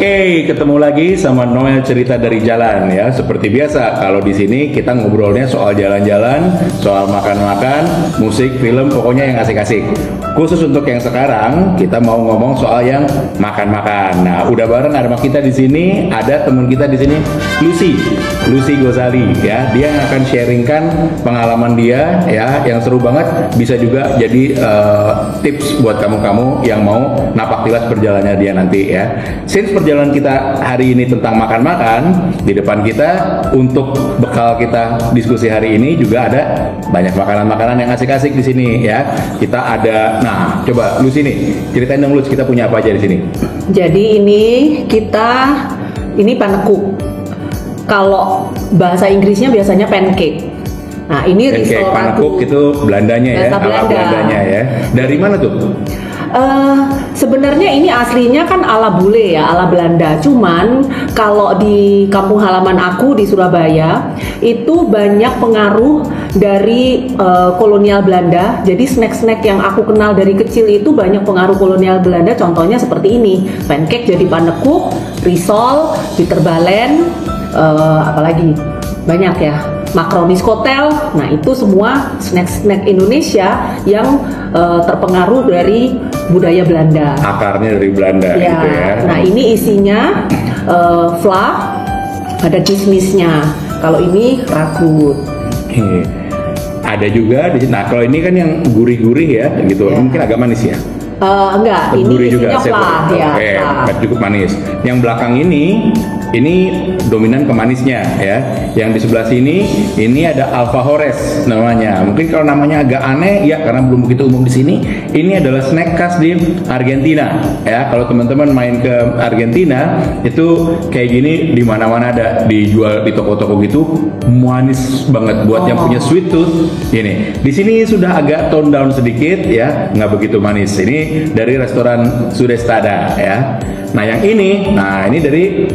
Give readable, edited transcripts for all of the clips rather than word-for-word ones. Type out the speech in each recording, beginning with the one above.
Oke, ketemu lagi sama Noel cerita dari jalan ya. Seperti biasa, kalau di sini kita ngobrolnya soal jalan-jalan, soal makan-makan, musik, film, pokoknya yang asik-asik. Khusus untuk yang sekarang, kita mau ngomong soal yang makan-makan. Nah, udah bareng sama kita di sini, ada teman kita di sini, Lucy Gozali ya. Dia yang akan sharingkan pengalaman dia ya, yang seru banget. Bisa juga jadi tips buat kamu-kamu yang mau napak tilas perjalanannya dia nanti ya. Since perjalanan kita hari ini tentang makan-makan, di depan kita untuk bekal kita diskusi hari ini juga ada banyak makanan-makanan yang asik-asik di sini ya. Kita ada, nah coba Lucy nih, ceritain dong Lucy, kita punya apa aja di sini? Jadi ini panekuk. Kalau bahasa Inggrisnya biasanya pancake. Nah ini pancake, panekuk itu Belandanya ya, ala Belandanya ya. Dari mana tuh? Sebenarnya ini aslinya kan ala bule ya, ala Belanda. Cuman kalau di kampung halaman aku di Surabaya itu banyak pengaruh dari kolonial Belanda. Jadi snack-snack yang aku kenal dari kecil itu banyak pengaruh kolonial Belanda. Contohnya seperti ini, pancake jadi panekuk, risol, bitterbalen, apalagi banyak ya. Makaroni skotel, nah itu semua snack-snack Indonesia yang terpengaruh dari budaya Belanda. Akarnya dari Belanda ya, gitu ya. Nah ini isinya fla, ada kismisnya. Kalau ini ragut. Ada juga, nah kalau ini kan yang gurih-gurih ya, gitu. Mungkin agak manis ya. Enggak, ini isinya fla ya. Cukup manis. Yang belakang ini dominan kemanisnya ya. Yang di sebelah sini ini ada alfajores namanya. Mungkin kalau namanya agak aneh ya karena belum begitu umum di sini. Ini adalah snack khas di Argentina ya. Kalau teman-teman main ke Argentina itu kayak gini di mana-mana ada dijual di toko-toko gitu. Manis banget buat yang punya sweet tooth. Ini di sini sudah agak tone down sedikit ya, nggak begitu manis. Ini dari restoran Sudestada ya. Nah yang ini dari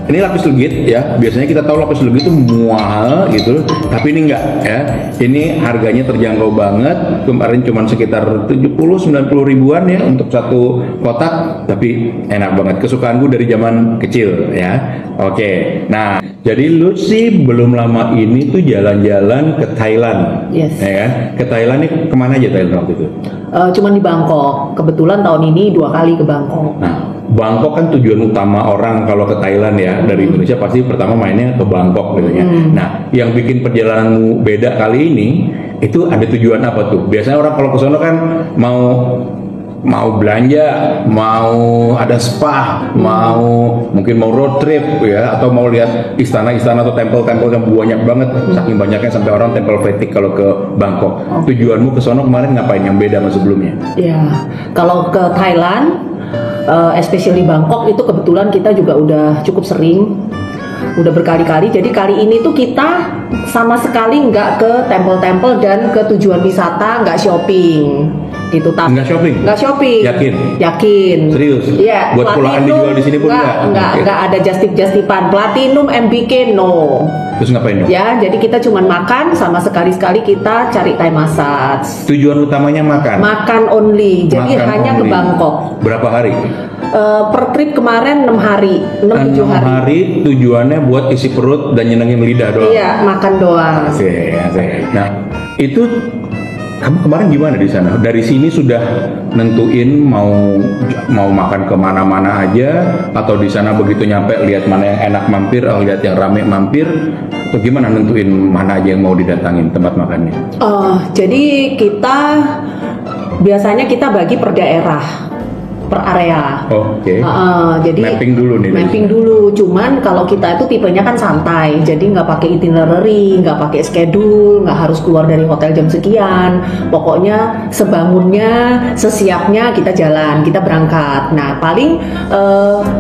ini lapis legit ya. Biasanya kita tahu lapis legit itu mahal gitu, tapi ini enggak ya. Ini harganya terjangkau banget. Kemarin cuma sekitar 70-90 ribuan ya untuk satu kotak, tapi enak banget. Kesukaanku dari zaman kecil ya. Oke. Nah, jadi Lucy belum lama ini tuh jalan-jalan ke Thailand. Yes. Ya kan? Ke Thailand nih kemana aja Thailand waktu itu? Cuman di Bangkok. Kebetulan tahun ini 2 kali ke Bangkok. Nah, Bangkok kan tujuan utama orang kalau ke Thailand ya. Dari Indonesia pasti pertama mainnya ke Bangkok gitu ya. Nah, yang bikin perjalananmu beda kali ini itu ada tujuan apa tuh? Biasanya orang kalau ke sono kan mau belanja, mau ada spa, mungkin mau road trip ya, atau mau lihat istana-istana atau tempel-tempel yang banyak banget, saking banyaknya sampai orang tempel fatigue kalau ke Bangkok. Tujuanmu ke sono kemarin ngapain yang beda sama sebelumnya? Ya, kalau ke Thailand, especially Bangkok itu kebetulan kita juga udah cukup sering, udah berkali-kali. Jadi kali ini tuh kita sama sekali nggak ke tempel-tempel dan ke tujuan wisata, nggak shopping gitu. Tapi nggak shopping. Yakin. Serius? Iya. Buat pulangan dijual di sini pun nggak ada justif-justipan Platinum MBK no. Terus ngapain dong? Ya, jadi kita cuma makan, sama sekali-sekali kita cari Thai massage. Tujuan utamanya makan? Makan only. Jadi hanya ke Bangkok. Berapa hari? Per trip kemarin 6 hari, 6-7 hari. 6 hari tujuannya buat isi perut dan nyenengin lidah doang. Iya, makan doang. Asik. Nah, itu kamu kemarin gimana di sana? Dari sini sudah nentuin mau makan kemana-mana aja, atau di sana begitu nyampe lihat mana yang enak mampir, lihat yang rame mampir, atau gimana nentuin mana aja yang mau didatangin tempat makannya? Jadi biasanya kita bagi per daerah, per area. Oke. Jadi mapping dulu nih. Mapping dulu. Cuman kalau kita itu tipenya kan santai, jadi nggak pakai itinerary, nggak pakai schedule, nggak harus keluar dari hotel jam sekian. Pokoknya sebangunnya, sesiapnya kita jalan, kita berangkat. Nah, paling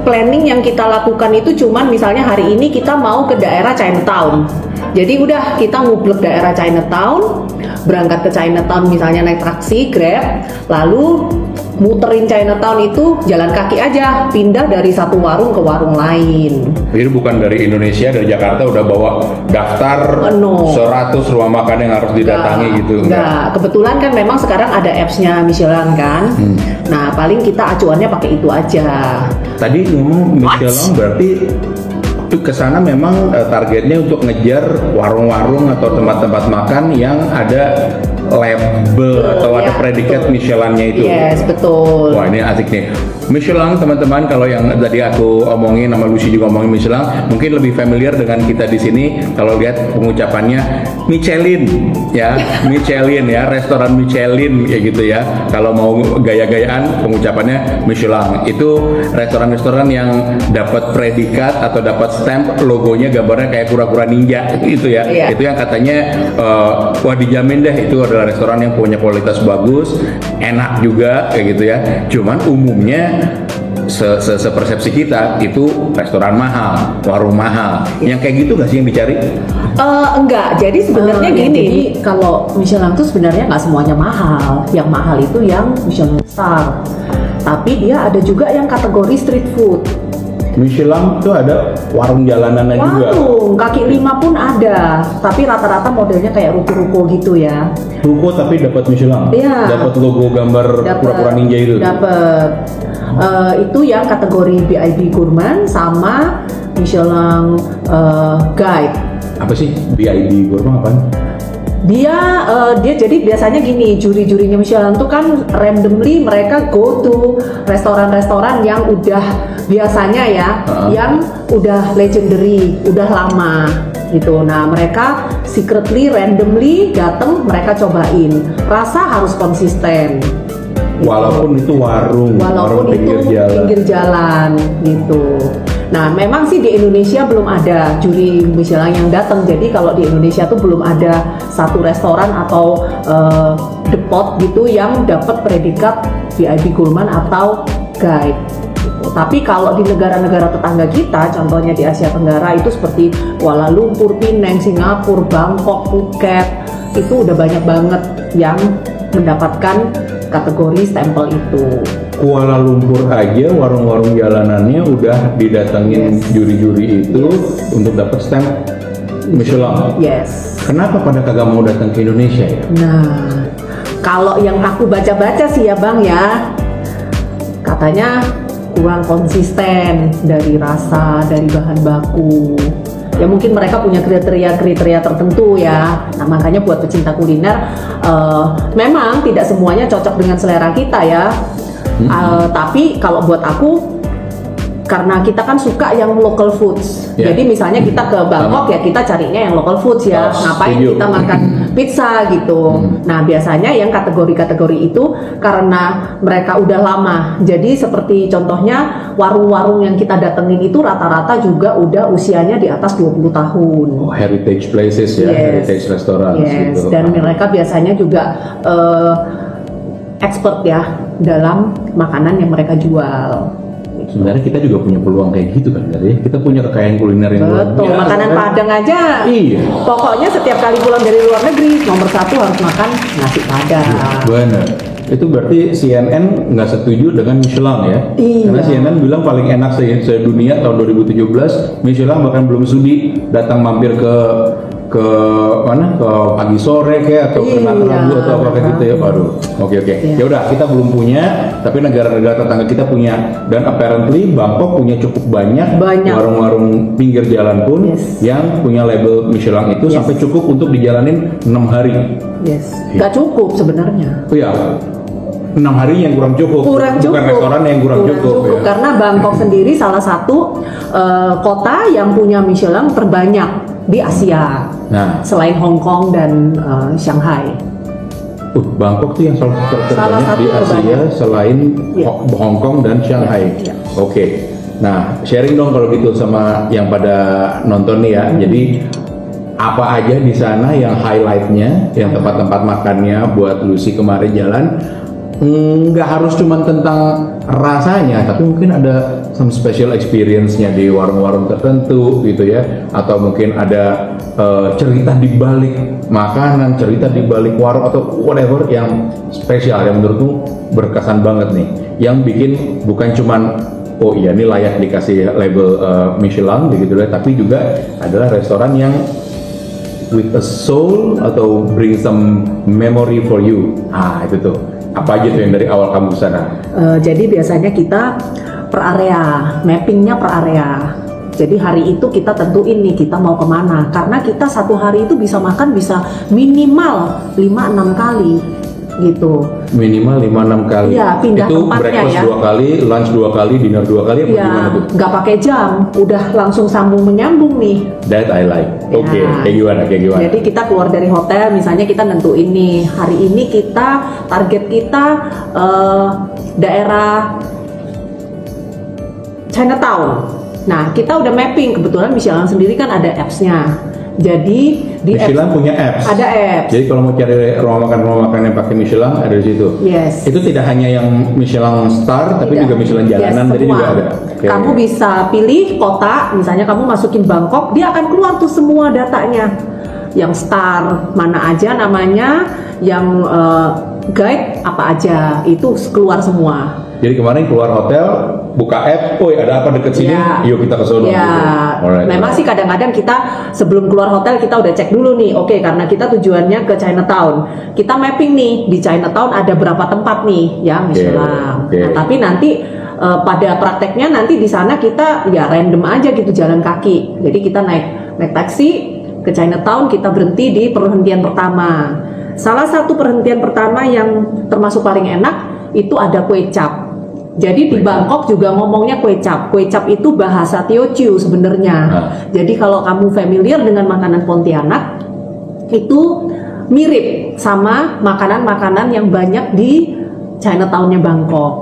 planning yang kita lakukan itu cuman misalnya hari ini kita mau ke daerah Chinatown. Jadi udah kita ngublek daerah Chinatown, berangkat ke Chinatown misalnya naik taksi, Grab, lalu muterin Chinatown itu jalan kaki aja, pindah dari satu warung ke warung lain. Jadi bukan dari Indonesia, dari Jakarta udah bawa daftar 100 rumah makan yang harus didatangi gitu. Enggak, kebetulan kan memang sekarang ada apps-nya Michelin kan. Nah, paling kita acuannya pakai itu aja. Tadi ngomong Michelin berarti itu kesana memang targetnya untuk ngejar warung-warung atau tempat-tempat makan yang ada label atau ada predikat Michelin-nya itu. Yes, betul. Wah, ini asik nih. Michelin, teman-teman, kalau yang tadi aku omongin, nama Lucy juga omongin Michelin, mungkin lebih familiar dengan kita di sini kalau lihat pengucapannya Michelin, ya, Michelin ya, restoran Michelin kayak gitu ya. Kalau mau gaya-gayaan pengucapannya Michelin. Itu restoran-restoran yang dapat predikat atau dapat stamp logonya gambarnya kayak kura-kura ninja itu ya. Iya. Itu yang katanya wah dijamin deh itu adalah restoran yang punya kualitas bagus, enak juga kayak gitu ya. Cuman umumnya sepersepsi kita itu restoran mahal, warung mahal. Yang kayak gitu nggak sih yang dicari? Enggak, jadi sebenarnya gini. Jadi kalau Michelin itu sebenarnya nggak semuanya mahal. Yang mahal itu yang Michelin Star. Tapi dia ada juga yang kategori street food. Michelin itu ada warung jalanannya juga. Warung kaki lima pun ada, tapi rata-rata modelnya kayak ruko-ruko gitu ya. Ruko tapi dapat Michelin. Iya. Dapat logo gambar kura-kura ninja itu. Dapat. Itu yang kategori BIB Gourmand sama Michelin Guide. Apa sih BIB Gourmand apa? Dia jadi biasanya gini, juri-jurinya Michelin tuh kan randomly mereka go to restoran-restoran yang udah biasanya ya, yang udah legendary, udah lama gitu. Nah, mereka secretly randomly datang, mereka cobain. Rasa harus konsisten. Gitu. Walaupun itu warung pinggir jalan gitu. Nah, memang sih di Indonesia belum ada juri Michelin yang datang. Jadi kalau di Indonesia tuh belum ada satu restoran atau depot gitu yang dapat predikat BIB Gourmand atau Guide. Gitu. Tapi kalau di negara-negara tetangga kita, contohnya di Asia Tenggara itu seperti Kuala Lumpur, Penang, Singapura, Bangkok, Phuket, itu udah banyak banget yang mendapatkan kategori stempel itu. Kuala Lumpur aja warung-warung jalanannya udah didatengin juri-juri itu untuk dapat stamp Michelin. Yes. Kenapa pada kagak mau datang ke Indonesia ya? Nah, kalau yang aku baca-baca sih ya Bang ya, katanya kurang konsisten dari rasa, dari bahan baku. Ya mungkin mereka punya kriteria-kriteria tertentu ya. Nah, makanya buat pecinta kuliner memang tidak semuanya cocok dengan selera kita ya. Tapi kalau buat aku, karena kita kan suka yang local foods. Jadi misalnya kita ke Bangkok ya kita carinya yang local foods ya. Ngapain kita makan pizza gitu. Nah, biasanya yang kategori-kategori itu karena mereka udah lama. Jadi seperti contohnya warung-warung yang kita datengin itu rata-rata juga udah usianya di atas 20 tahun. Oh, heritage places ya, heritage restaurant gitu. Dan mereka biasanya juga expert ya dalam makanan yang mereka jual. Sebenarnya kita juga punya peluang kayak gitu kan, ya. Kita punya kekayaan kuliner yang luar biasa. Makanan kan? Padang aja. Iya. Pokoknya setiap kali pulang dari luar negeri, nomor satu harus makan nasi Padang. Benar. Itu berarti CNN nggak setuju dengan Michelin ya? Iya. Karena CNN bilang paling enak se-dunia tahun 2017, Michelin bahkan belum sudi datang mampir ke mana, ke pagi sore kayak atau ke Rabu atau apa kayak gitu ya. Waduh. Oke. Ya udah, kita belum punya, tapi negara-negara tetangga kita punya, dan apparently Bangkok punya cukup banyak. Warung-warung pinggir jalan pun yang punya label Michelin itu sampai cukup untuk dijalanin 6 hari. Gak cukup sebenarnya. Oh ya. 6 hari yang kurang cukup. Bukan restoran yang kurang cukup ya. Karena Bangkok sendiri salah satu kota yang punya Michelin terbanyak di Asia. Nah, selain Hong Kong dan Shanghai. Bangkok tuh yang salah satu terbanyak di Asia selain Hong Kong dan Shanghai. Oke. Nah, sharing dong kalau gitu sama yang pada nonton nih ya. Jadi apa aja di sana yang highlightnya, yang tempat-tempat makannya buat Lucy kemarin jalan. Nggak harus cuma tentang rasanya, tapi mungkin ada some special experience-nya di warung-warung tertentu gitu ya, atau mungkin ada cerita di balik makanan, cerita di balik warung atau whatever yang spesial yang menurutmu berkesan banget nih, yang bikin bukan cuman oh iya ini layak dikasih label Michelin begitu ya, tapi juga adalah restoran yang with a soul atau bring some memory for you. Itu tuh apa aja tuh yang dari awal kamu ke sana? Jadi biasanya kita per area, mappingnya per area. Jadi hari itu kita tentuin nih kita mau kemana, karena kita satu hari itu bisa makan bisa minimal 5-6 kali gitu. Minimal 5-6 kali. Iya, pindah itu tempatnya breakfast ya. 2 kali, lunch 2 kali, dinner 2 kali apa Iya, gimana tuh? nggak pakai jam, udah langsung sambung menyambung nih. That I like. Oke, Ya. kayak gimana? Jadi kita keluar dari hotel, misalnya kita nentuin nih hari ini kita target kita daerah Chinatown. Nah, kita udah mapping, kebetulan Michelin sendiri kan ada apps-nya. Jadi di Michelin punya apps. Ada apps. Jadi kalau mau cari rumah makan yang pakai Michelin ada di situ. Yes. Itu tidak hanya yang Michelin Star, tapi Tidak. juga Michelin jalanan, Yes, jadi semua. juga ada. Oke. Kamu bisa pilih kota, misalnya kamu masukin Bangkok, dia akan keluar tuh semua datanya. Yang star mana aja namanya, yang guide apa aja, itu keluar semua. Jadi kemarin keluar hotel, buka app, oh ada apa deket sini? Ya. Yuk kita ke sono. Ya, Gitu. Alright, memang alright. sih kadang-kadang kita sebelum keluar hotel kita udah cek dulu nih, oke karena kita tujuannya ke Chinatown, kita mapping nih di Chinatown ada berapa tempat nih ya Michelin. oke. Nah, tapi nanti pada prakteknya nanti di sana kita ya random aja gitu jalan kaki. Jadi kita naik taksi ke Chinatown, kita berhenti di perhentian pertama. Salah satu perhentian pertama yang termasuk paling enak itu ada kue cap. Jadi di Bangkok juga ngomongnya kue cap. Kue cap itu bahasa Teochew sebenarnya. Jadi kalau kamu familiar dengan makanan Pontianak, itu mirip sama makanan-makanan yang banyak di Chinatown-nya Bangkok.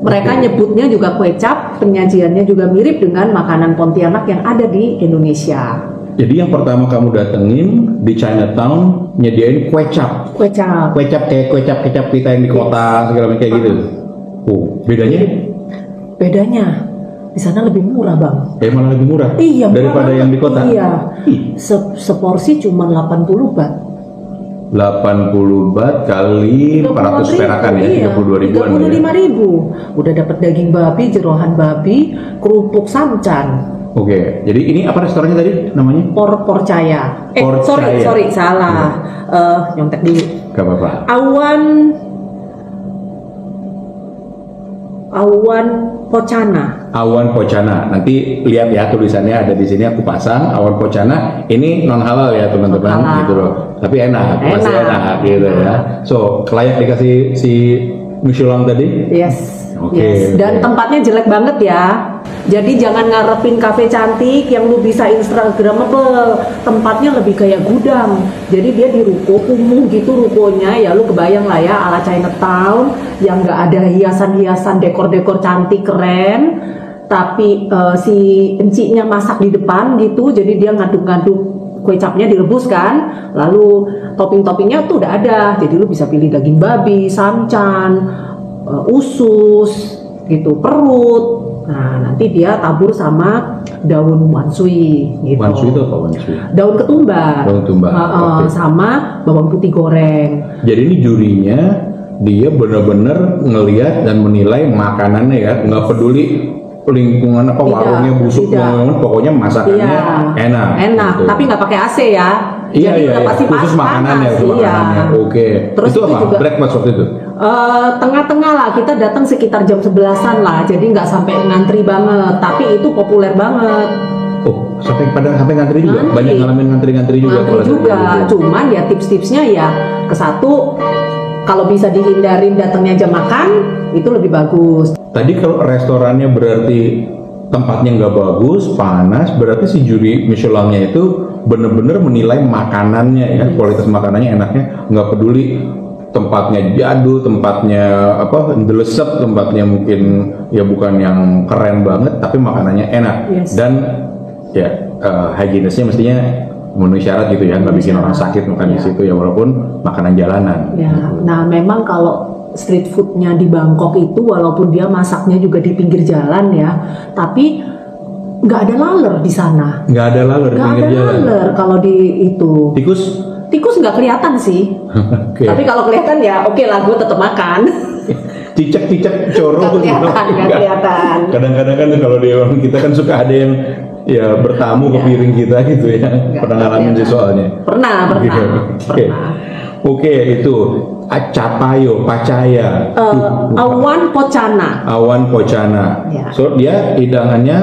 Mereka nyebutnya juga kue cap, penyajiannya juga mirip dengan makanan Pontianak yang ada di Indonesia. Jadi yang pertama kamu datengin di Chinatown nyediain kue cap. Kue cap. Kue cap kayak kue cap kecap kita yang di kota segala macam kayak gitu. Bedanya? Bedanya di sana lebih murah, Bang. Malah lebih murah. Iya, daripada murah. yang di kota. Iya. Seporsi cuma 80 baht. 80 baht kali 400 perakan ya, iya, 32 ribuan. 35.000. Udah dapat daging babi, jeroan babi, kerupuk sancan. Oke, jadi ini apa restorannya tadi namanya? Porcaya. Porcaya. Sorry, salah. Nyontek dulu. Gak apa-apa. Awan Pocana. Awan Pocana. Nanti lihat ya tulisannya ada di sini aku pasang Awan Pocana. Ini non halal ya teman-teman Non halal. gitu loh. Tapi enak, masih enak gitu ya. So, layak dikasih si Michelin tadi? Yes. Oke, Yes. Dan oke. tempatnya jelek banget ya. Jadi jangan ngarepin kafe cantik yang lu bisa instagramable. Tempatnya lebih kayak gudang. Jadi dia di ruko kumuh gitu rukonya ya, lu kebayang lah ya ala Chinatown yang nggak ada hiasan-hiasan dekor-dekor cantik keren. Tapi si enciknya masak di depan gitu. Jadi dia ngaduk-ngaduk kue capnya direbus kan. Lalu topping-toppingnya tuh udah ada. Jadi lu bisa pilih daging babi, sancan, usus gitu, perut. Nah, nanti dia tabur sama daun wanshui gitu. Wanshui itu apa wanshui? Daun ketumbar. Daun ketumbar, oke. Sama bawang putih goreng. Jadi ini jurinya dia benar-benar ngelihat dan menilai makanannya ya, nggak peduli lingkungan apa Tidak, warungnya busuk tidak. pokoknya masakannya Iya. enak. Enak, gitu. tapi nggak pakai AC ya. Iya, Jadi iya, udah iya. pasti Khusus makanannya, panas. khusus makanannya. Oke. Terus itu itu apa? juga- Breakfast waktu itu? Tengah-tengah lah, kita datang sekitar jam 11-an lah, jadi nggak sampai ngantri banget, tapi itu populer banget. Oh, sampai ngantri juga. Ngantri. Banyak ngalamin ngantri juga. Ngantri kalau juga, kayak gitu. cuman ya tips-tipsnya ya ke satu, kalau bisa dihindarin datangnya jam makan, itu lebih bagus. Tadi kalau restorannya berarti tempatnya nggak bagus, panas, berarti si juri Michelin-nya itu bener-bener menilai makanannya ya, kualitas makanannya enaknya, nggak peduli tempatnya jadul, tempatnya apa delesep, tempatnya mungkin ya bukan yang keren banget, tapi makanannya enak. Yes. Dan ya higienisnya mestinya memenuhi syarat gitu ya, nggak bikin orang sakit makan di Ya. situ ya, walaupun makanan jalanan. Ya, nah memang kalau street foodnya di Bangkok itu walaupun dia masaknya juga di pinggir jalan ya, tapi nggak ada laler di sana. Nggak ada laler di Nggak pinggir ada jalan. laler kalau di itu. Tikus nggak kelihatan sih. Oke. Tapi kalau kelihatan ya oke lah, gue tetap makan. Cicak coro. Nggak kelihatan. Kadang-kadang kan kalau di orang kita kan suka ada yang ya bertamu ke piring kita gitu ya. Pernah ngalamin sih soalnya. Pernah. Oke. Oke, itu Capayo, Pacaya. Awan Pocana. Awan Pocana. Ya. So dia hidangannya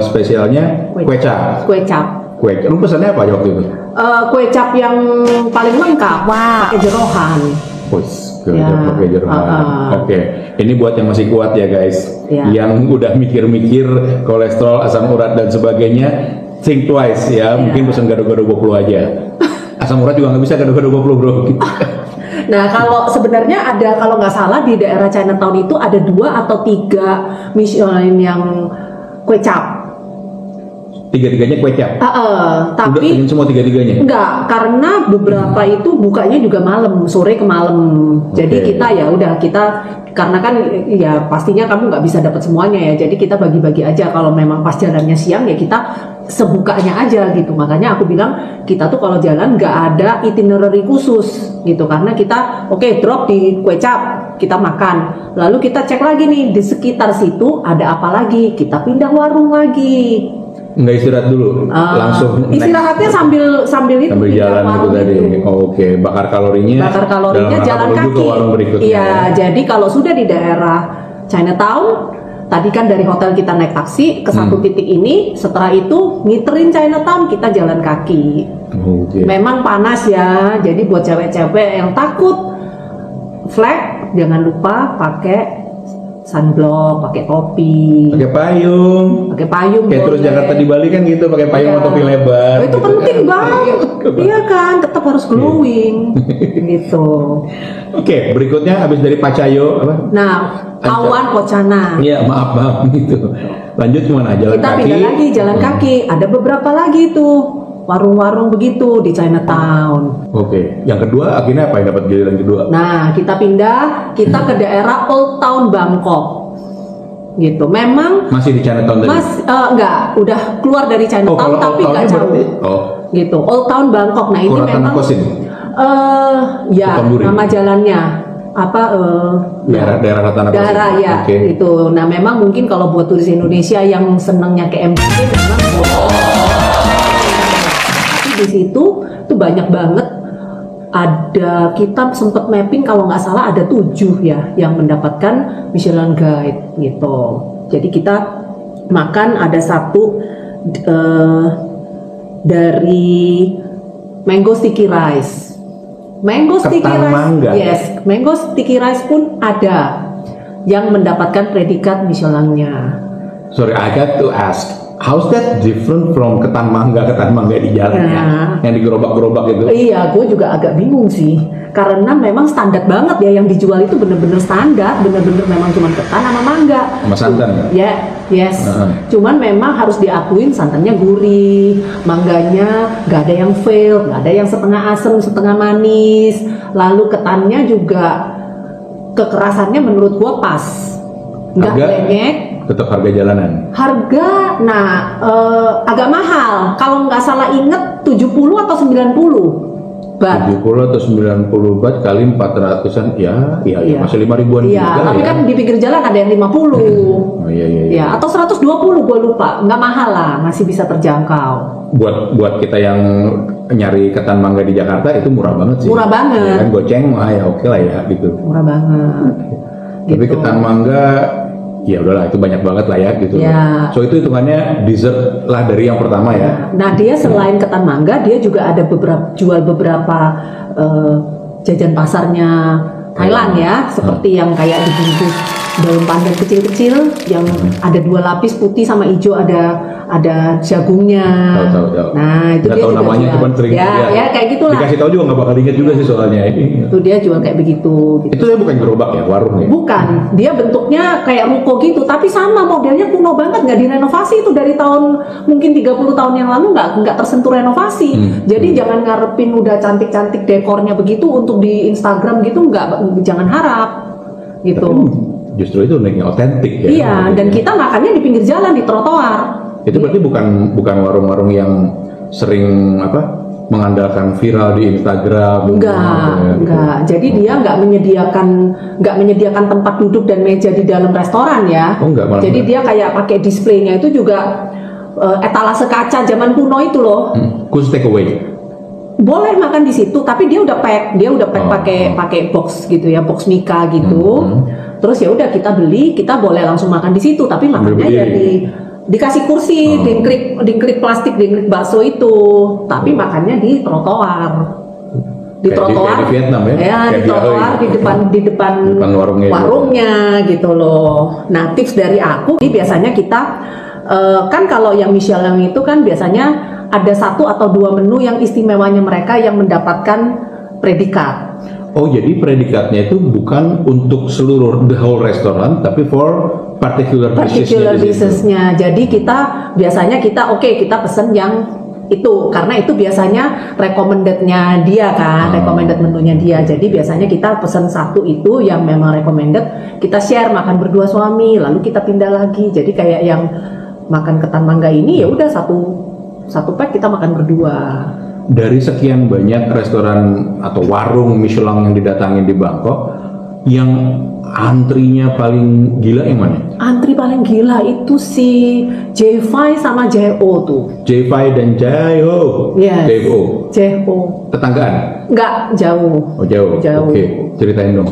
spesialnya kue cap. Kue cap. Lu pesannya apa waktu itu? Kue cap yang paling lengkap, pakai jerohan. Pakai jeroan. Oke. Ini buat yang masih kuat ya guys. Ya. Yang udah mikir-mikir kolesterol, asam urat dan sebagainya, think twice ya. Mungkin pesan gado-gado 20 aja. Asam urat juga nggak bisa gado-gado 20 bro. Nah kalau sebenarnya ada, kalau nggak salah di daerah Chinatown itu ada 2 atau 3 Michelin yang kue cap. Tiga-tiganya kue cap. Tapi udah ingin semua tiga-tiganya. Enggak, karena beberapa itu bukanya juga malam, sore ke malam. Jadi kita ya udah karena kan ya pastinya kamu nggak bisa dapat semuanya ya. Jadi kita bagi-bagi aja. Kalau memang pas jalannya siang ya kita sebukanya aja gitu. Makanya aku bilang kita tuh kalau jalan nggak ada itinerary khusus gitu, karena kita drop di kue cap, kita makan, lalu kita cek lagi nih di sekitar situ ada apa lagi, kita pindah warung lagi. Nggak istirahat dulu, langsung istirahatnya sambil itu jalan itu tadi. Oke, bakar kalorinya jalan kaki ke warung berikutnya. Iya, jadi kalau sudah di daerah Chinatown, tadi kan dari hotel kita naik taksi ke satu titik ini, setelah itu ngiterin Chinatown, kita jalan kaki. Memang panas ya, jadi buat cewek-cewek yang takut flag, jangan lupa pakai sunblock, pakai topi, pakai payung. Kayak terus Jakarta di Bali kan gitu, pakai payung atau topi lebar. Itu gitu penting kan. banget, iya kan, tetap harus glowing, gitu. Oke, berikutnya habis dari Pacayo apa? Nah, Awan Pocana. Iya, maaf gitu. Lanjut kemana? Jalan Kita kaki. pindah lagi jalan kaki. Ada beberapa lagi tuh warung-warung begitu di Chinatown. Oke, yang kedua akhirnya apa yang dapat giliran kedua? Nah, kita pindah, kita ke daerah Old Town Bangkok. Gitu. Memang masih di Chinatown tadi? enggak, udah keluar dari Chinatown tapi enggak jauh. Gitu. Old Town Bangkok. Nah, ini memang ya nama jalannya apa daerah Ratanakosin. Daerah ya, itu. Nah, memang mungkin kalau buat turis Indonesia yang senangnya ke MBK memang di situ tuh banyak banget, ada, kita sempat mapping kalau nggak salah ada 7 ya yang mendapatkan Michelin Guide gitu. Jadi kita makan ada satu dari mango sticky rice, yes, mango sticky rice pun ada yang mendapatkan predikat Michelin-nya. Sorry, I got to ask, how's that different from ketan mangga di jalannya, yang digerobak-gerobak gitu? Iya, gue juga agak bingung sih, karena memang standar banget ya yang dijual itu bener-bener standar, bener-bener memang cuma ketan sama mangga. Sama santan? Ya, yes. Cuman memang harus diakuin santannya gurih, mangganya nggak ada yang fail, nggak ada yang setengah asam, setengah manis. Lalu ketannya juga kekerasannya menurut gue pas, nggak lenyek. Tetap harga jalanan. Harga, agak mahal. Kalau nggak salah inget 70 atau 90 baht. 70 atau 90 baht kali 400-an, ya masih 5 ribuan juga. Iya, tapi kan di pinggir jalan ada yang 50. Ya, atau 120 gue lupa. Nggak mahal lah, masih bisa terjangkau. Buat kita yang nyari ketan mangga di Jakarta itu murah banget sih. Murah banget. Ya kan goceng mah ya oke lah ya gitu. Murah banget. Tapi ketan mangga ya udahlah itu banyak banget lah ya gitu. Ya. So itu hitungannya dessert lah dari yang pertama ya. Nah dia selain ketan mangga dia juga ada jual beberapa jajan pasarnya Thailand ya, seperti yang kayak dibungkus daun pandan kecil-kecil yang ada 2 lapis putih sama hijau, ada jagungnya. Tahu. Nah itu nggak dia tahu juga namanya, jual. cuman sering Ya kayak gitulah. Dikasih tahu juga nggak bakal inget juga sih soalnya ini. Itu dia jual kayak begitu. Itu ya bukan gerobak ya, warung ya? Bukan, dia bentuknya kayak ruko gitu, tapi sama modelnya kuno banget, nggak direnovasi itu dari tahun mungkin 30 tahun yang lalu nggak tersentuh renovasi. Jadi jangan ngarepin udah cantik-cantik dekornya begitu untuk di Instagram gitu, jangan harap. gitu. Tapi justru itu uniknya otentik ya. Iya, dan kita makannya di pinggir jalan, di trotoar. Itu berarti bukan warung-warung yang sering mengandalkan viral di Instagram. Enggak. Jadi dia nggak menyediakan tempat duduk dan meja di dalam restoran ya. Oh, enggak, malah jadi enggak. dia kayak pakai displaynya itu juga etalase kaca zaman kuno itu loh. Khusus take away. Boleh makan di situ, tapi dia udah pack pakai box gitu ya, box mika gitu. Terus ya udah kita beli, kita boleh langsung makan di situ, tapi makannya ya dikasih kursi, dingklik plastik, dingklik bakso itu, tapi makannya di trotoar. Di trotoar, di Vietnam ya? Di trotoar, di depan warungnya gitu loh. Nah, tips dari aku, ini biasanya kita kan kalau yang Michelin itu kan biasanya ada 1 atau 2 menu yang istimewanya mereka yang mendapatkan predikat. Oh, jadi predikatnya itu bukan untuk seluruh the whole restaurant, tapi for particular dishes-nya. Jadi kita biasanya kita pesen yang itu, karena itu biasanya recommended-nya dia kan, recommended menunya dia. Jadi biasanya kita pesen 1 itu yang memang recommended, kita share makan berdua suami, lalu kita pindah lagi. Jadi kayak yang makan ketan mangga ini ya udah satu pack kita makan berdua. Dari sekian banyak restoran atau warung Michelin yang didatangin di Bangkok, yang antrinya paling gila yang mana? Antri paling gila itu si J5 sama JO tuh. J5 dan JO. Yes. JO. Tetanggaan? Enggak, jauh. Oh, jauh. Oke, ceritain dong.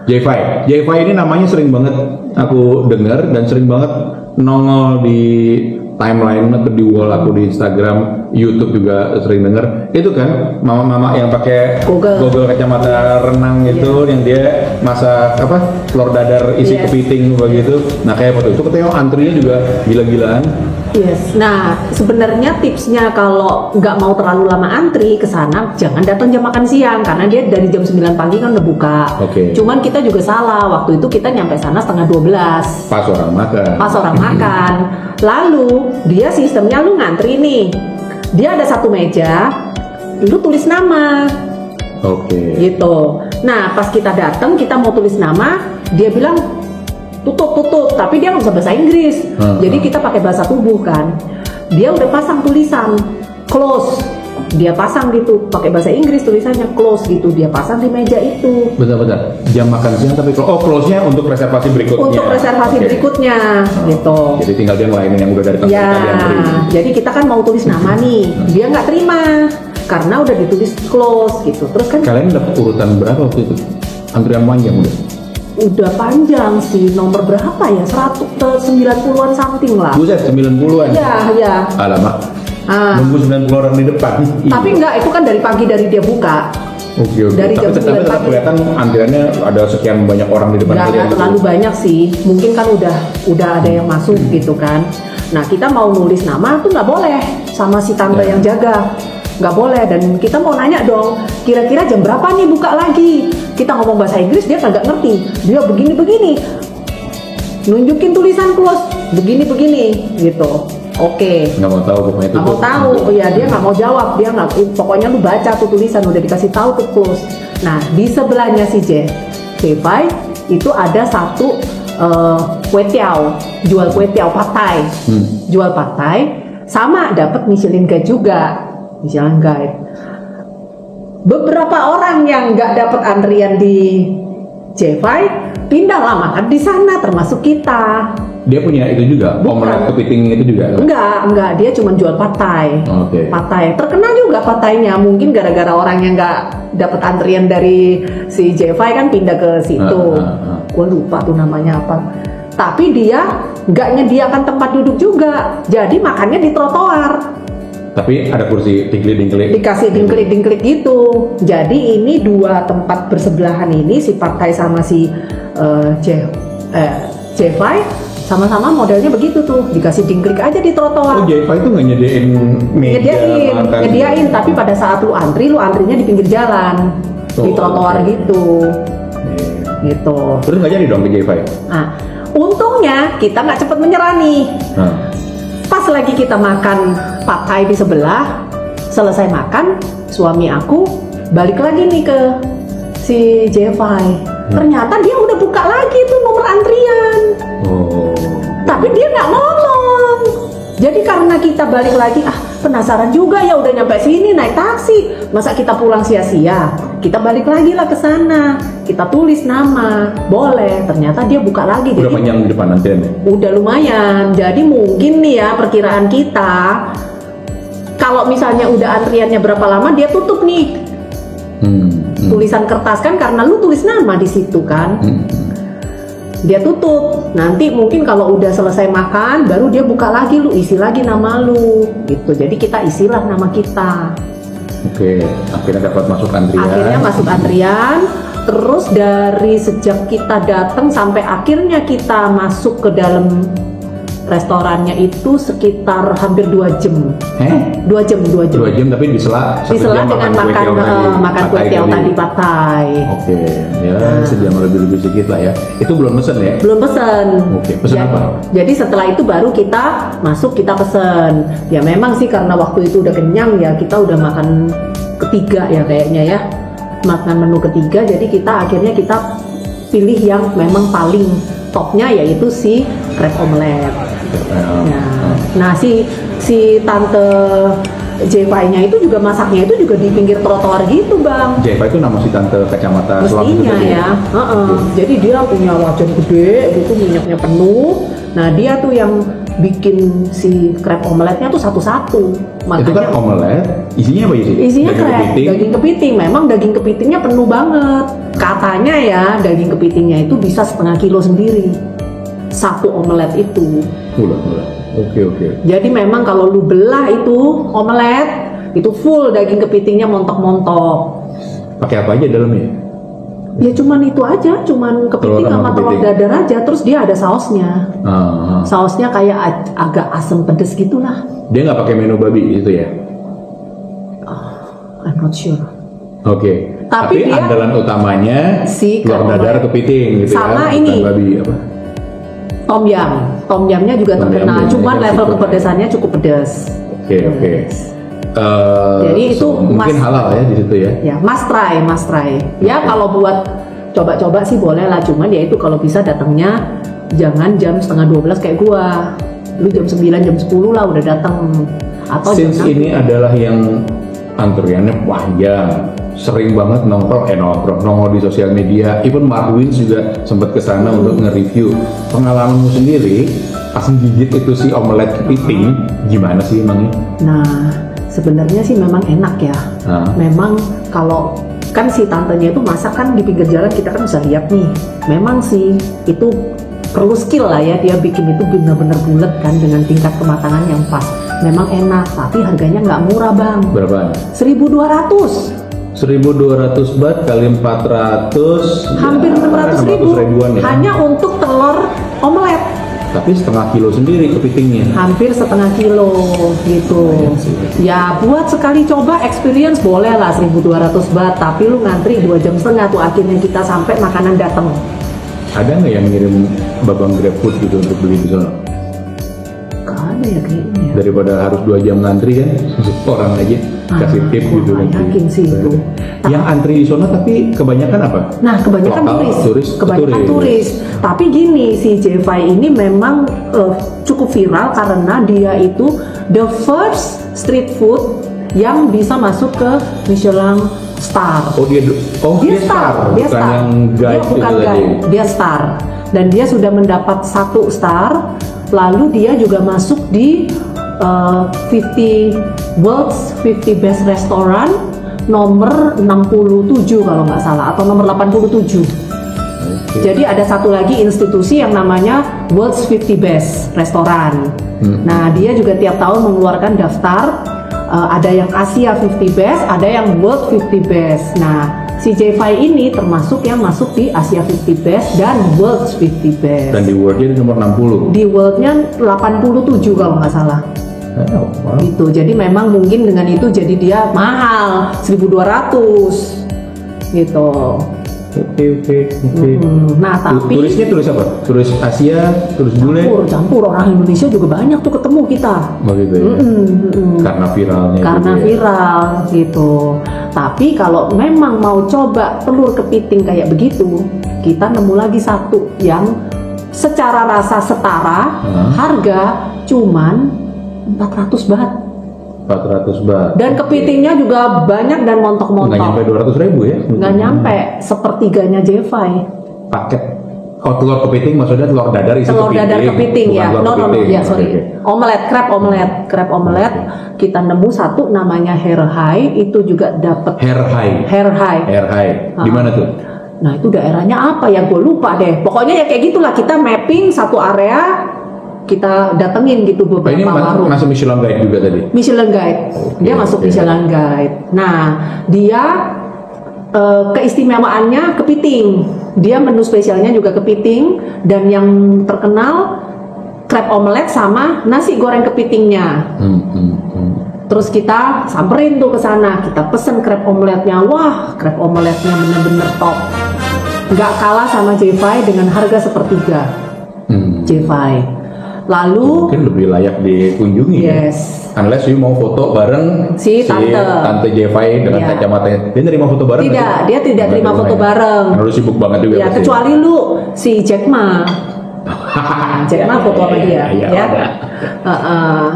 J5 ini namanya sering banget aku dengar dan sering banget nongol di timeline atau di wall aku di Instagram, YouTube juga sering denger. Itu kan mama-mama yang pakai goggle kacamata renang itu, yang dia masak telur dadar isi kepiting begitu. Nah, kayak apa tuh? Itu katanya antrinya juga gila-gilaan. Yes. Nah, sebenarnya tipsnya kalau nggak mau terlalu lama antri ke sana, jangan datang jam makan siang karena dia dari jam 9 pagi kan udah buka. Cuman kita juga salah. Waktu itu kita nyampe sana setengah 12. Pas orang makan. Lalu dia sistemnya lu ngantri nih. Dia ada 1 meja, lu tulis nama. Gitu. Nah, pas kita datang, kita mau tulis nama, dia bilang tutup, tapi dia nggak bisa bahasa Inggris. Jadi kita pakai bahasa tubuh kan. Dia udah pasang tulisan close, dia pasang gitu pakai bahasa Inggris tulisannya close gitu, dia pasang di meja itu. Bentar. Jam makan siang tapi close-nya untuk reservasi berikutnya. Untuk reservasi berikutnya gitu. Jadi tinggal dia ngelainin yang udah dari tempat tadi antri. Jadi kita kan mau tulis nama nih, dia nggak terima karena udah ditulis close gitu. Terus kan kalian dapat urutan berapa waktu itu? Antrian panjang udah panjang sih, nomor berapa ya? 190-an something lah. Buset, 90-an? Iya. Alamak, nunggu 90 orang di depan. Tapi enggak, itu kan dari pagi dari dia buka. Oke. Dari jam 9 tapi tetap kelihatan antriannya ada sekian banyak orang di depan. Nggak terlalu banyak sih, mungkin kan udah ada yang masuk gitu kan. Nah, kita mau nulis nama tuh nggak boleh sama si tante yang jaga. Nggak boleh, dan kita mau nanya dong, kira-kira jam berapa nih buka lagi. Kita ngomong bahasa Inggris, dia kagak ngerti. Dia begini-begini, nunjukin tulisan close, begini-begini gitu. Oke. Nggak mau tahu pokoknya itu. Nggak mau tahu, ya dia nggak mau jawab, dia nggak. Pokoknya lu baca tuh tulisan, udah dikasih tahu tuh close. Nah, di sebelahnya si J5 itu ada 1 kue tiao, jual kue tiao pad thai, jual pad thai, sama dapat Michelin Guide juga. Michelin Guide. Beberapa orang yang nggak dapat antrian di J5 pindahlah makan di sana, termasuk kita. Dia punya itu juga, omelet kepiting itu juga? Enggak, dia cuma jual pad thai. Pad thai, terkenal juga pad thai-nya. Mungkin gara-gara orang yang nggak dapat antrian dari si J5 kan pindah ke situ. Gue lupa tuh namanya apa. Tapi dia nggak nyediakan tempat duduk juga, jadi makannya di trotoar. Tapi ada kursi dingklik-dingklik. Dikasih dingklik-dingklik gitu. Jadi ini 2 tempat bersebelahan ini, si pad thai sama si J5 sama-sama modelnya begitu tuh, dikasih dingklik aja di trotoar. Oh, J5 itu nggak nyediain meja? Nyediain, tapi pada saat lu antrinya di pinggir jalan, di trotoar gitu. Gitu. Terus nggak jadi dong ke J5? Nah, untungnya kita nggak cepet menyerah nih. Pas lagi kita makan pad thai di sebelah, selesai makan, suami aku balik lagi nih ke si J5. Ternyata dia udah buka lagi tuh nomor antrian. Oh. Tapi dia nggak ngomong. Jadi karena kita balik lagi, penasaran juga ya, udah nyampe sini naik taksi, masa kita pulang sia-sia? Kita balik lagi lah ke sana, kita tulis nama, boleh. Ternyata dia buka lagi. Udah jadi, panjang di depan antrian ya? udah lumayan. Jadi mungkin nih ya perkiraan kita, kalau misalnya udah antriannya berapa lama dia tutup nih. Tulisan kertas kan, karena lu tulis nama di situ kan. Dia tutup. Nanti mungkin kalau udah selesai makan baru dia buka lagi, lu isi lagi nama lu gitu. Jadi kita isilah nama kita. Oke, akhirnya dapat masuk antrian. Akhirnya masuk antrian. Terus dari sejak kita datang sampai akhirnya kita masuk ke dalam restorannya itu sekitar hampir 2 jam. 2 jam. 2 jam tapi disela dengan makan kue tiaw tadi pad thai. Oke, ya sejam lebih sedikit lah ya. Itu belum pesen ya? Belum pesen. Oke, pesen apa? Jadi setelah itu baru kita masuk, kita pesen. Ya memang sih karena waktu itu udah kenyang ya, kita udah makan ketiga ya kayaknya ya. Makan menu ketiga, jadi akhirnya kita pilih yang memang paling topnya, yaitu si crab omelet. Nah si tante Jevai-nya itu juga masaknya itu juga di pinggir trotoar gitu bang. Jevai itu nama si tante kacamata selam itu mestinya ya. Jadi dia punya wajan gede gitu, minyaknya penuh. Nah dia tuh yang bikin si crab omeletnya tuh satu-satu. Makanya, itu kan omelet, isinya apa isi? Isinya daging kepiting. Memang daging kepitingnya penuh banget. Katanya ya daging kepitingnya itu bisa 0,5 kilo sendiri. Satu omelet itu. Oke. Jadi memang kalau lu belah itu omelet itu full daging kepitingnya montok-montok. Pakai apa aja dalamnya? Ya cuman itu aja, cuman kepiting sama telur dadar aja. Terus dia ada sausnya. Sausnya kayak agak asam pedes gitulah. Dia nggak pakai menu babi itu ya? I'm not sure. Oke. Tapi dia, andalan utamanya si telur dadar kepiting gitu sama ya. Ini babi apa? Tom yamnya juga terkenal, cuman level kepedesannya cukup pedas. Oke. Jadi itu mungkin halal ya di situ ya. Ya, must try. Ya kalau buat coba-coba sih boleh lah, cuman ya itu kalau bisa datangnya jangan jam 11:30 kayak gua. Lu jam 9, jam 10 lah udah datang. Atau Since ini adalah yang antriannya panjang, sering banget nongol di sosial media. Even Mark Wins juga sempat kesana untuk nge-review. Pengalamanmu sendiri pas gigit itu si omelet kepiting gimana sih emangnya? Nah sebenarnya sih memang enak ya. Memang kalau kan si tantenya itu masak kan di pinggir jalan, kita kan bisa lihat nih. Memang sih itu perlu skill lah ya, dia bikin itu benar-benar bulat kan dengan tingkat kematangan yang pas. Memang enak, tapi harganya nggak murah bang. Berapa? 1.200. 1.200 baht kali 400 hampir 600 ribuan ya? Hanya untuk telur omelet. Tapi 0,5 kilo sendiri kepitingnya. Hampir 0,5 kilo gitu. Ya buat sekali coba experience boleh lah 1.200 baht. Tapi lu ngantri 2,5 jam tuh akhirnya kita sampai makanan datang. Ada nggak yang ngirim babang GrabFood gitu untuk beli di sana? Ada ya kayaknya. Daripada harus 2 jam ngantri kan, orang aja kasih tip gitu. Yakin sih itu. Yang antri di sana tapi kebanyakan apa? Nah kebanyakan turis. Kebanyakan turis. Tapi gini, si Jevai ini memang cukup viral karena dia itu the first street food yang bisa masuk ke Michelin Star. Dia star. Dia bukan star. Yang guide bukan itu guide, dia star. Dan dia sudah mendapat 1 star. Lalu dia juga masuk di 50 World's 50 Best Restaurant nomor 67 kalau nggak salah, atau nomor 87. Jadi ada satu lagi institusi yang namanya World's 50 Best Restaurant. Nah dia juga tiap tahun mengeluarkan daftar. Ada yang Asia 50 Best, ada yang World 50 Best. Nah, si Jevai ini termasuk yang masuk di Asia 50 Best dan World 50 Best. Dan di World-nya nomor 60. Di World-nya 87 kalau nggak salah. Wow. Gitu. Jadi memang mungkin dengan itu jadi dia mahal 1.200 gitu. Oke. Nah tapi turisnya turis apa? Turis Asia, turis bule? Campur orang Indonesia juga banyak tuh ketemu kita. Begitu ya. Karena viralnya. Karena gitu viral gitu. Tapi kalau memang mau coba telur kepiting kayak begitu, kita nemu lagi satu yang secara rasa setara, harga cuman 400 baht. 400 baht. Dan kepitingnya juga banyak dan montok-montok. Nggak nyampe 200.000 ya? Nggak nyampe, sepertiganya Jevai. Paket. Oh, telur kepiting maksudnya telur dadar isi Telur dadar kepiting ya. Bukan telur kepiting. Ya sorry. Oke. Omelet, crab omelet. Kita nemu satu namanya Herhai, itu juga dapat Herhai. Di mana tuh? Nah itu daerahnya apa ya? Gue lupa deh. Pokoknya ya kayak gitulah, kita mapping satu area, kita datengin gitu beberapa Ini warung. masuk Michelin Guide juga tadi? Michelin Guide. Dia masuk Michelin Guide. Nah, dia keistimewaannya kepiting. Dia menu spesialnya juga kepiting, dan yang terkenal crab omelet sama nasi goreng kepitingnya. Terus kita samperin tuh ke sana, kita pesen crab omeletnya. Wah, crab omeletnya bener-bener top. Nggak kalah sama Jevai dengan harga sepertiga. Jevai. Lalu mungkin lebih layak dikunjungi. Yes. Unless you mau foto bareng si tante Jevai dengan kacamatanya. Dia nerima foto bareng? Tidak, dia tidak terima foto bareng. Karena lu sibuk banget juga. Ya, kecuali lu si Jack Ma. Jack Ma foto sama dia. Iya,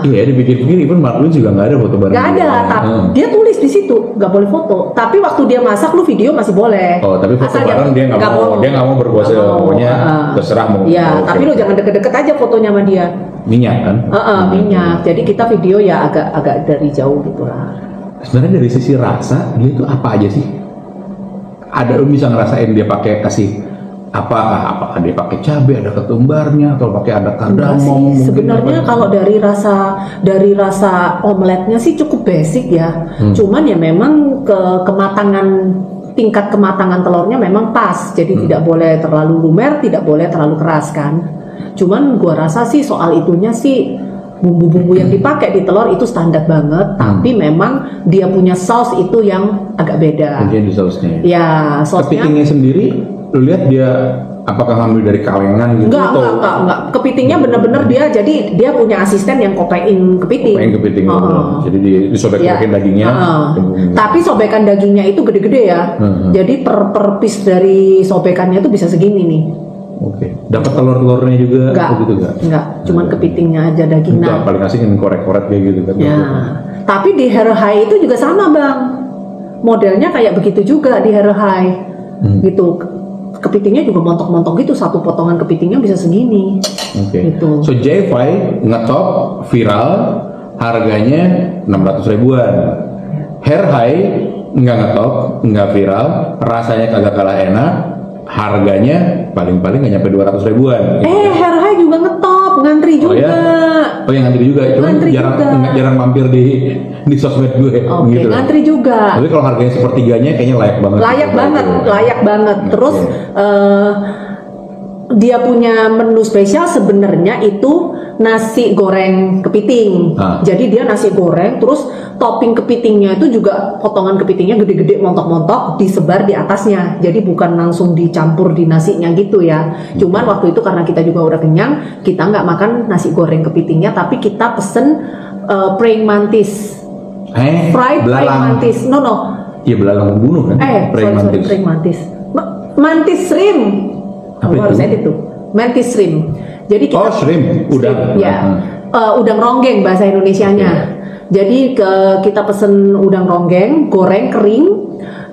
iya, dipikir-pikir pun Mark lu juga nggak ada foto bareng. Nggak ada, tapi dia tulis di situ nggak boleh foto. Tapi waktu dia masak lu video masih boleh. Oh, tapi foto bareng dia nggak mau. Dia nggak mau berkuasa, pokoknya terserah mau. Iya, tapi lu jangan deket-deket aja fotonya sama dia. Minyak kan? Minyak. Jadi kita video ya agak dari jauh gitulah. Sebenarnya dari sisi rasa dia itu apa aja sih? Ada lu bisa ngerasain dia pakai kasih apakah dia pakai cabai, ada ketumbarnya, atau pakai ada kardamom? Sebenarnya kalau dari rasa omeletnya sih cukup basic ya. Cuman ya memang tingkat kematangan telurnya memang pas. Jadi tidak boleh terlalu lumer, tidak boleh terlalu keras kan. Cuman gua rasa sih soal itunya sih bumbu-bumbu yang dipakai di telur itu standar banget, tapi memang dia punya saus itu yang agak beda. Mungkin di sausnya. Ya, sausnya. Kepitingnya sendiri, lu lihat dia apakah ngambil dari kalengan gitu? Enggak. Kepitingnya bener-bener dia punya asisten yang kopein kepiting. Kopein kepiting. Jadi disobek-sobekin dagingnya. Tapi sobekan dagingnya itu gede-gede ya. Jadi per piece dari sobekannya itu bisa segini nih. Oke. Dapat telur-telurnya juga begitu enggak, cuman kepitingnya aja dagingnya. Paling asik yang korek-korek kayak gitu kan. Ya. Tapi di Herhai itu juga sama, Bang. Modelnya kayak begitu juga di Herhai. Gitu. Kepitingnya juga montok-montok gitu, satu potongan kepitingnya bisa segini. Gitu. So Jevai ngetop viral, harganya 600 ribuan. Herhai nggak ngetop, nggak viral, rasanya kagak kalah enak, harganya paling-paling nggak nyampe 200 ribuan. Herhai juga ngetop, ngantri juga. Oh yang ngantri juga, cuma jarang mampir di sosmed gue. Gitu. Ngantri juga. Tapi kalau harganya sepertiganya kayaknya layak banget. Layak banget. Terus dia punya menu spesial sebenarnya itu nasi goreng kepiting. Jadi dia nasi goreng, terus topping kepitingnya itu juga potongan kepitingnya gede-gede montok-montok disebar di atasnya. Jadi bukan langsung dicampur di nasinya gitu ya. Cuman waktu itu karena kita juga udah kenyang, kita nggak makan nasi goreng kepitingnya, tapi kita pesen praying mantis. Fried praying mantis. No. Iya, belalang membunuh kan? Praying mantis. Mantis shrimp. Harus edit tuh. Mantis shrimp. Jadi kita shrimp, udang. Udang ronggeng bahasa Indonesianya. Jadi kita pesen udang ronggeng, goreng kering,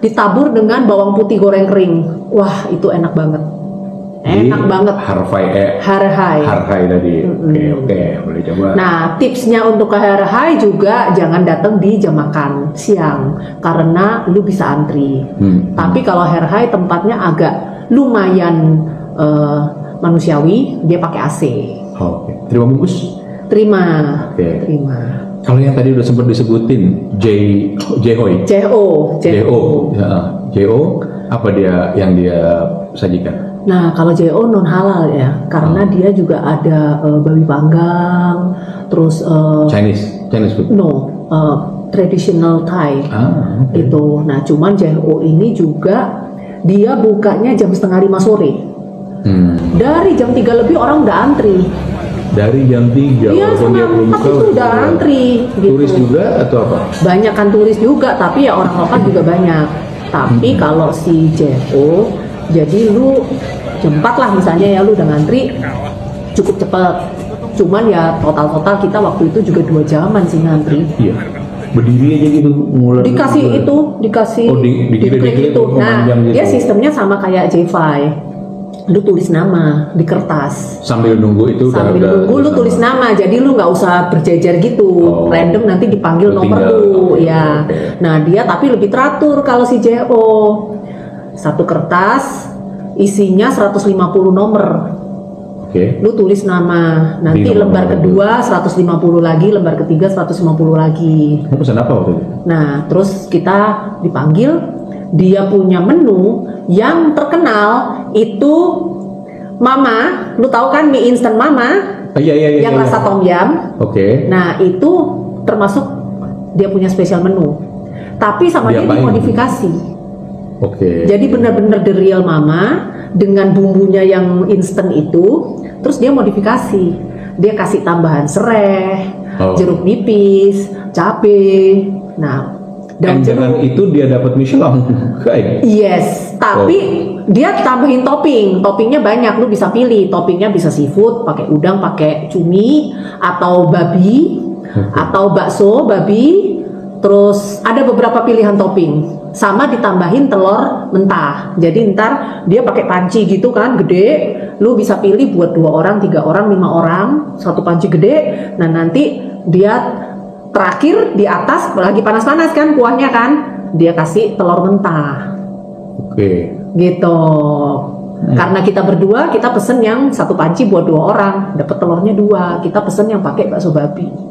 ditabur dengan bawang putih goreng kering. Wah, itu enak banget. Enak banget. Herhai tadi. Oke, boleh coba. Nah, tipsnya untuk ke Herhai juga jangan datang di jam makan siang karena lu bisa antri. Tapi kalau Herhai tempatnya agak lumayan manusiawi, dia pakai AC. Terima bungkus? Terima. Kalau yang tadi udah sempat disebutin Jehoi. Jo, apa dia yang dia sajikan? Nah, kalau JO non halal ya, karena dia juga ada babi panggang, terus Chinese food. No, traditional Thai. Itu. Nah, cuman JO ini juga dia bukanya jam 4:30 sore. Dari jam 3 lebih orang udah antri. Dari jam 3 walaupun dia belum buka udah antri gitu. Turis juga atau apa? Banyak kan turis juga, tapi ya orang lokal juga banyak. Tapi kalau si JO Jadi lu jam 4 lah misalnya ya, lu udah ngantri cukup cepet. Cuman ya total kita waktu itu juga 2 jaman sih ngantri. Iya. Berdiri aja gitu mulai. Dikasih Oh, diklik itu. Nah, dia sistemnya sama kayak J5. Lu tulis nama di kertas. Sambil nunggu itu Sambil nunggu lu tulis nama. Jadi lu nggak usah berjejer gitu. Random nanti dipanggil nomor lu. Ya. Nah, dia tapi lebih teratur kalau si JO. Satu kertas isinya 150 nomor. Lu tulis nama, nanti lembar kedua 150 lagi, lembar ketiga 150 lagi. Lu pesan apa waktu itu? Nah, terus kita dipanggil, dia punya menu yang terkenal itu Mama, lu tahu kan mie instan Mama? Iya. Yang rasa tom yum. Nah, itu termasuk dia punya spesial menu. Tapi sama dia dimodifikasi. Jadi benar-benar the real Mama dengan bumbunya yang instan itu, terus dia modifikasi. Dia kasih tambahan serai, jeruk nipis, cabe. Nah, dan dengan itu dia dapat Michelin. Yes, tapi dia tambahin topping. Toppingnya banyak, lu bisa pilih. Toppingnya bisa seafood, pakai udang, pakai cumi, atau babi, atau bakso babi. Terus ada beberapa pilihan topping. Sama ditambahin telur mentah. Jadi ntar dia pakai panci gitu kan, gede. Lu bisa pilih buat 2 orang, 3 orang, 5 orang, satu panci gede. Nah, nanti dia terakhir di atas lagi panas-panas kan kuahnya kan, dia kasih telur mentah. Gitu. Karena kita berdua, kita pesen yang satu panci buat 2 orang, dapat telurnya 2. Kita pesen yang pakai bakso babi.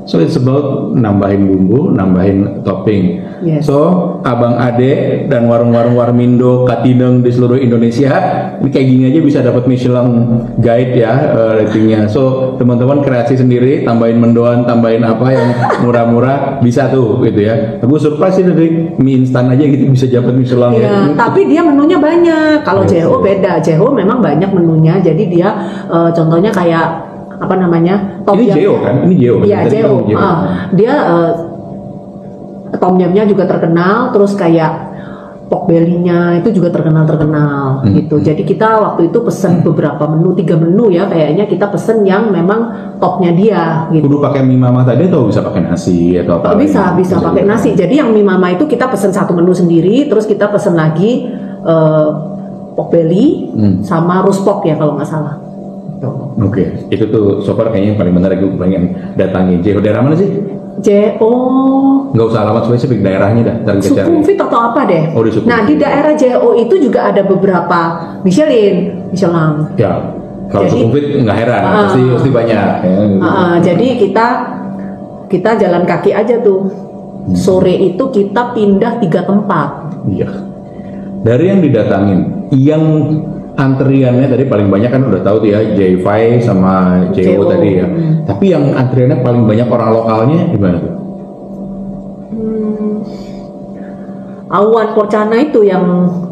So it's about nambahin bumbu, nambahin topping. So abang ade dan warung-warung Warmindo, Katineng di seluruh Indonesia ini kayak gini aja bisa dapat Michelin Guide ya ratingnya. So teman-teman kreasi sendiri, tambahin mendoan, tambahin apa yang murah-murah bisa tuh gitu ya. Aku surprise sih dari mie instan aja gitu bisa dapat Michelin. Ya, tapi dia menunya banyak. Kalau JO beda, JO memang banyak menunya. Jadi dia contohnya kayak apa namanya, tom yum. Ini JO kan? Ini JO. Iya, JO. Dia tom yumnya juga terkenal, terus kayak pork belly-nya itu juga terkenal gitu. Jadi kita waktu itu pesen beberapa menu, 3 menu ya kayaknya kita pesen yang memang topnya dia gitu. Kudu pakai mie mama tadi atau bisa pakai nasi atau apa? Bisa pakai nasi. Jadi yang mie mama itu kita pesen satu menu sendiri, terus kita pesen lagi pork belly sama roast pork ya kalau nggak salah. Itu tuh so far kayaknya yang paling menarik, gue pengen datangi. JO daerah mana sih? JO nggak usah alamat spesifik, daerahnya dah. Sukhumvit atau apa deh. Nah di daerah JO itu juga ada beberapa Michelin. Ya, kalau Sukhumvit nggak heran, pasti banyak. Jadi kita jalan kaki aja tuh. Sore itu kita pindah 3 tempat. Iya. Dari yang didatangin, yang antriannya tadi paling banyak kan udah tahu tuh ya, J5 sama JO tadi ya. Tapi yang antriannya paling banyak orang lokalnya gimana tuh? Awan Porcana itu yang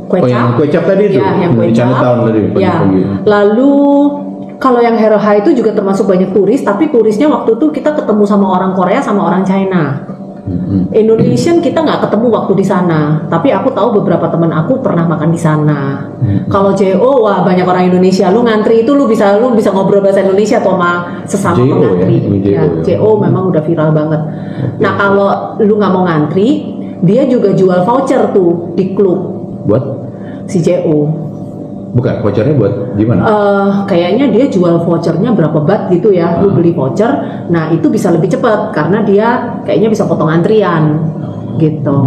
kue cap. Yang kue cap tadi itu. Ya, yang kue cap. Tadi, ya. Lalu kalau yang Hero High itu juga termasuk banyak turis, tapi turisnya waktu itu kita ketemu sama orang Korea sama orang China. Indonesian kita nggak ketemu waktu di sana, tapi aku tahu beberapa teman aku pernah makan di sana. Kalau JO, wah banyak orang Indonesia. Lu ngantri itu lu bisa ngobrol bahasa Indonesia atau sama sesama pengantri. Ya, JO memang udah viral banget. Nah kalau lu nggak mau ngantri, dia juga jual voucher tuh di klub. Buat? Si JO. Bukan, vouchernya buat gimana? Kayaknya dia jual vouchernya berapa bat gitu ya. Lu beli voucher, nah itu bisa lebih cepat karena dia kayaknya bisa potong antrian gitu.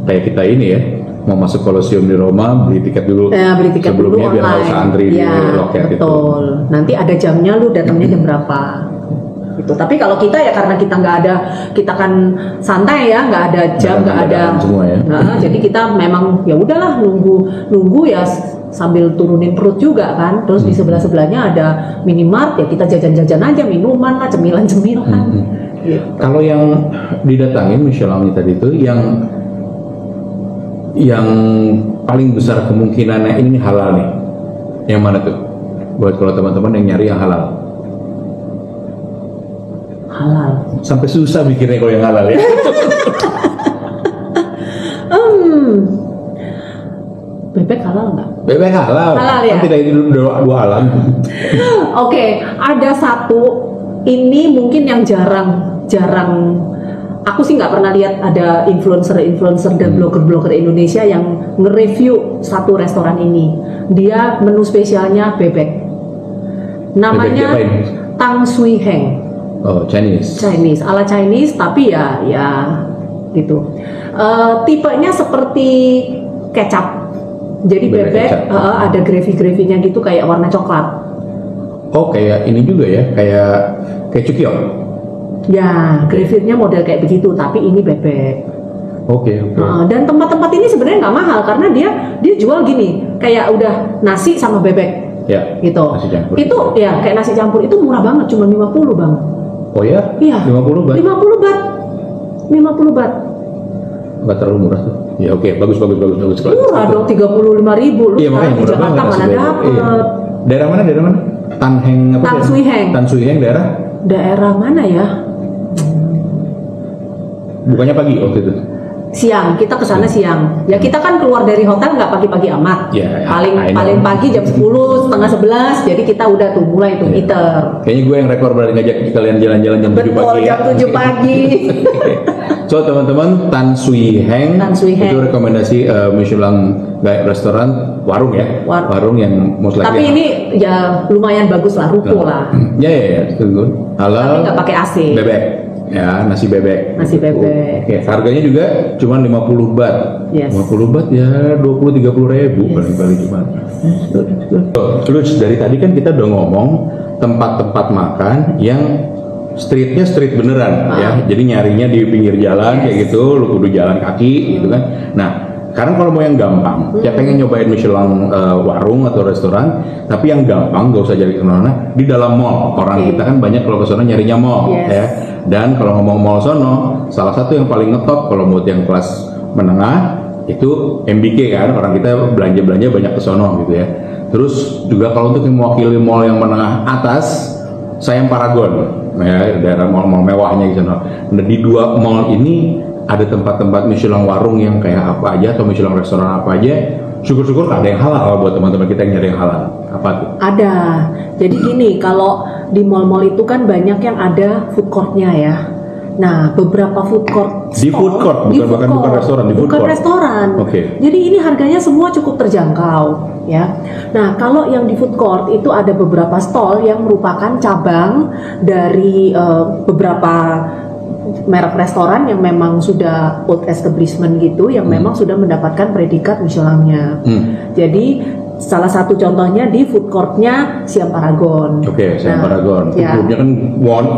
Kayak kita ini ya, mau masuk Colosseum di Roma, beli tiket dulu. Beli tiket sebelumnya dulu biar nggak usah antri di loket betul. Gitu. Nanti ada jamnya, lu datangnya jam berapa. Gitu. Tapi kalau kita ya karena kita nggak ada, kita kan santai ya, nggak ada jam, nggak ada. Semua ya. Nah, jadi kita memang ya udahlah nunggu ya sambil turunin perut juga kan. Terus di sebelah-sebelahnya ada minimart ya kita jajan-jajan aja, minuman lah, cemilan-cemilan. Gitu. Kalau yang didatangin Michelin tadi itu yang paling besar kemungkinannya ini halal nih. Yang mana tuh? Buat kalau teman-teman yang nyari yang halal. Halal. Sampai susah mikirnya kalau yang halal ya. Bebek halal nggak? Bebek halal. Halal ya? Kan tidak itu dua halal. Oke, ada satu ini mungkin yang jarang aku sih nggak pernah lihat ada influencer dan blogger Indonesia yang nge-review satu restoran ini. Dia menu spesialnya bebek. Namanya Bebek diapain? Tang Sui Heng. Oh, Chinese. Ala Chinese tapi ya gitu. Tipenya seperti kecap. Jadi bebek ada gravy-gravynya gitu kayak warna coklat. Oh, kayak ini juga ya, kayak cukiok. Ya, gravy-nya model kayak begitu, tapi ini bebek. Oke. Dan tempat-tempat ini sebenarnya nggak mahal karena dia jual gini, kayak udah nasi sama bebek. Ya. Gitu. Nasi campur. Itu ya kayak nasi campur itu murah banget, cuma 50, Bang. Oh ya? Iya. 50 baht. 50 baht. 50 baht. Nggak terlalu murah tuh. Ya oke, bagus. Murah dong, 35.000. Lu Iya, makanya di murah Jakarta banget. mana dapet? Iya. Daerah mana? Tan Sui Heng. Tan Sui Heng Daerah mana ya? Bukannya pagi waktu itu? Siang, kita ke sana siang. Ya kita kan keluar dari hotel nggak pagi-pagi amat. Ya, paling pagi jam 10, setengah 11. Jadi kita udah tuh mulai tuh ngiter. Kayaknya gue yang rekor berarti ngajak kalian jalan-jalan jam 7 pagi ya. Jam 7 pagi. So teman-teman, Tan Sui Heng itu rekomendasi Michelin Guide restoran warung ya. Warung yang most likely. Tapi ini ya lumayan bagus lah, ruko lah. Ya, tunggu. Halal. Tapi nggak pakai AC. Bebek. Ya, nasi bebek. Oke, harganya juga cuma 50 baht. Yes. 50 baht ya 20-30 ribu paling cuma. Terus dari tadi kan kita udah ngomong tempat-tempat makan yang streetnya street beneran ya. Jadi nyarinya di pinggir jalan kayak gitu, lu kudu jalan kaki gitu kan. Nah, sekarang kalau mau yang gampang, ya pengen nyobain Michelin warung atau restoran, tapi yang gampang gak usah jadi kemana-mana di dalam mall. Orang kita kan banyak kalau ke sana nyarinya mall ya. Dan kalau ngomong mall sono, salah satu yang paling ngetop kalau buat yang kelas menengah itu MBK kan. Orang kita belanja banyak ke sono gitu ya. Terus juga kalau untuk mewakili mall yang menengah atas, Siam Paragon ya, daerah mall-mall mewahnya gitu. Nah, di dua mall ini ada tempat-tempat Michelin warung yang kayak apa aja atau Michelin restoran apa aja. Syukur-syukur ada yang halal buat teman-teman kita yang nyari yang halal. Apa tuh? Ada. Jadi gini, kalau di mall-mall itu kan banyak yang ada food court-nya ya. Nah, beberapa food court di food court, bukan restoran, di food court. Restoran. Oke. Jadi ini harganya semua cukup terjangkau ya. Nah, kalau yang di food court itu ada beberapa stall yang merupakan cabang dari beberapa merek restoran yang memang sudah old establishment gitu, yang memang sudah mendapatkan predikat Michelin-nya. Jadi salah satu contohnya di food court-nya Siam Paragon. Oke, Siam Paragon. Ya. Food-nya kan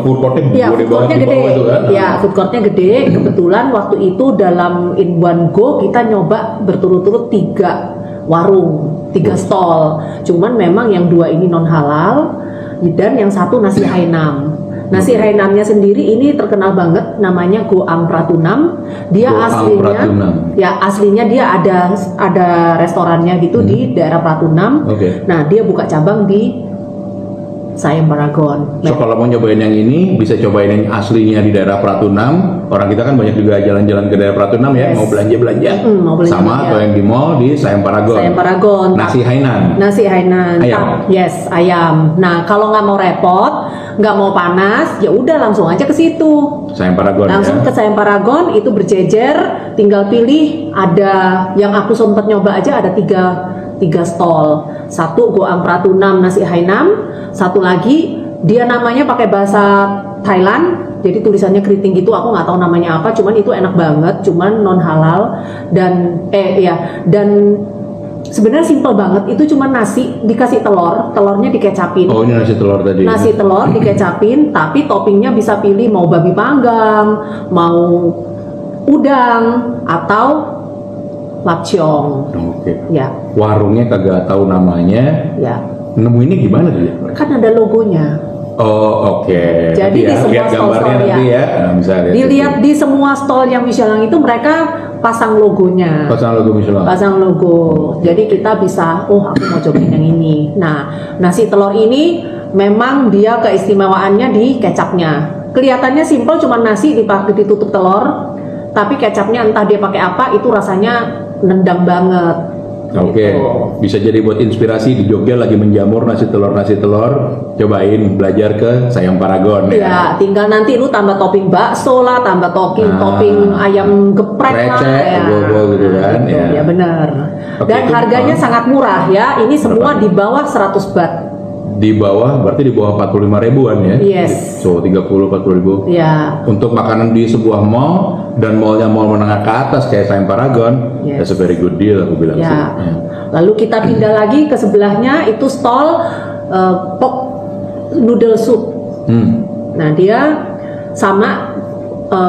food court-nya gede banget di bawah itu kan. Ya, food court-nya gede. Kebetulan waktu itu dalam in one go kita nyoba berturut-turut 3 warung, 3 stall. Cuman memang yang 2 ini non halal dan yang satu nasi Hainam. Nasi Hainamnya sendiri ini terkenal banget, namanya Goang Pratunam. Dia aslinya dia ada restorannya gitu di daerah Pratunam. Nah, dia buka cabang di Siam Paragon. So kalau mau nyobain yang ini bisa cobain yang aslinya di daerah Pratunam. Orang kita kan banyak juga jalan-jalan ke daerah Pratunam ya, mau belanja-belanja. Sama atau yang di mall di Siam Paragon. Nasi Hainan. Ayam. Yes, ayam. Nah, kalau nggak mau repot, nggak mau panas, ya udah langsung aja ke situ. Siam Paragon. Langsung ke Siam Paragon, itu berjejer, tinggal pilih. Ada yang aku sempat nyoba aja ada 3 stall. Satu Goang Pratunam nasi Hainam, satu lagi dia namanya pakai bahasa Thailand, jadi tulisannya keriting gitu, aku nggak tahu namanya apa, cuman itu enak banget, cuman non halal dan dan sebenarnya simple banget, itu cuma nasi dikasih telurnya dikecapin. Oh, ini nasi telur tadi. Nasi telur dikecapin, tapi toppingnya bisa pilih mau babi panggang, mau udang atau lapciong. Ya. Warungnya kagak tahu namanya. Ya. Nemuinnya gimana tuh ya? Kan ada logonya. Oh, oke. Jadi di semua gambarnya nanti ya. Bisa lihat. Dilihat di semua stall yang Michelin itu mereka pasang logonya. Pasang logo Michelin. Pasang logo. Jadi kita bisa, aku mau cobain yang ini. Nah, nasi telur ini memang dia keistimewaannya di kecapnya. Kelihatannya simpel, cuma nasi ditutup telur, tapi kecapnya entah dia pakai apa, itu rasanya nendang banget. Oke, bisa jadi buat inspirasi di Jogja lagi menjamur nasi telur, cobain belajar ke Sayang Paragon ya. Tinggal nanti lu tambah topping bakso lah, tambah topping ayam geprek lah ya. Gitu kan. Ya benar. Dan harganya sangat murah ya. Ini semua di bawah 100 baht. Di bawah, berarti di bawah 45 ribuan ya? Yes. So 30-40 ribu. Ya. Untuk makanan di sebuah mall dan mallnya mall menengah ke atas kayak Sayang Paragon, that's a very good deal aku bilang sih. Lalu kita pindah lagi ke sebelahnya itu stall pork noodle soup. Nah dia sama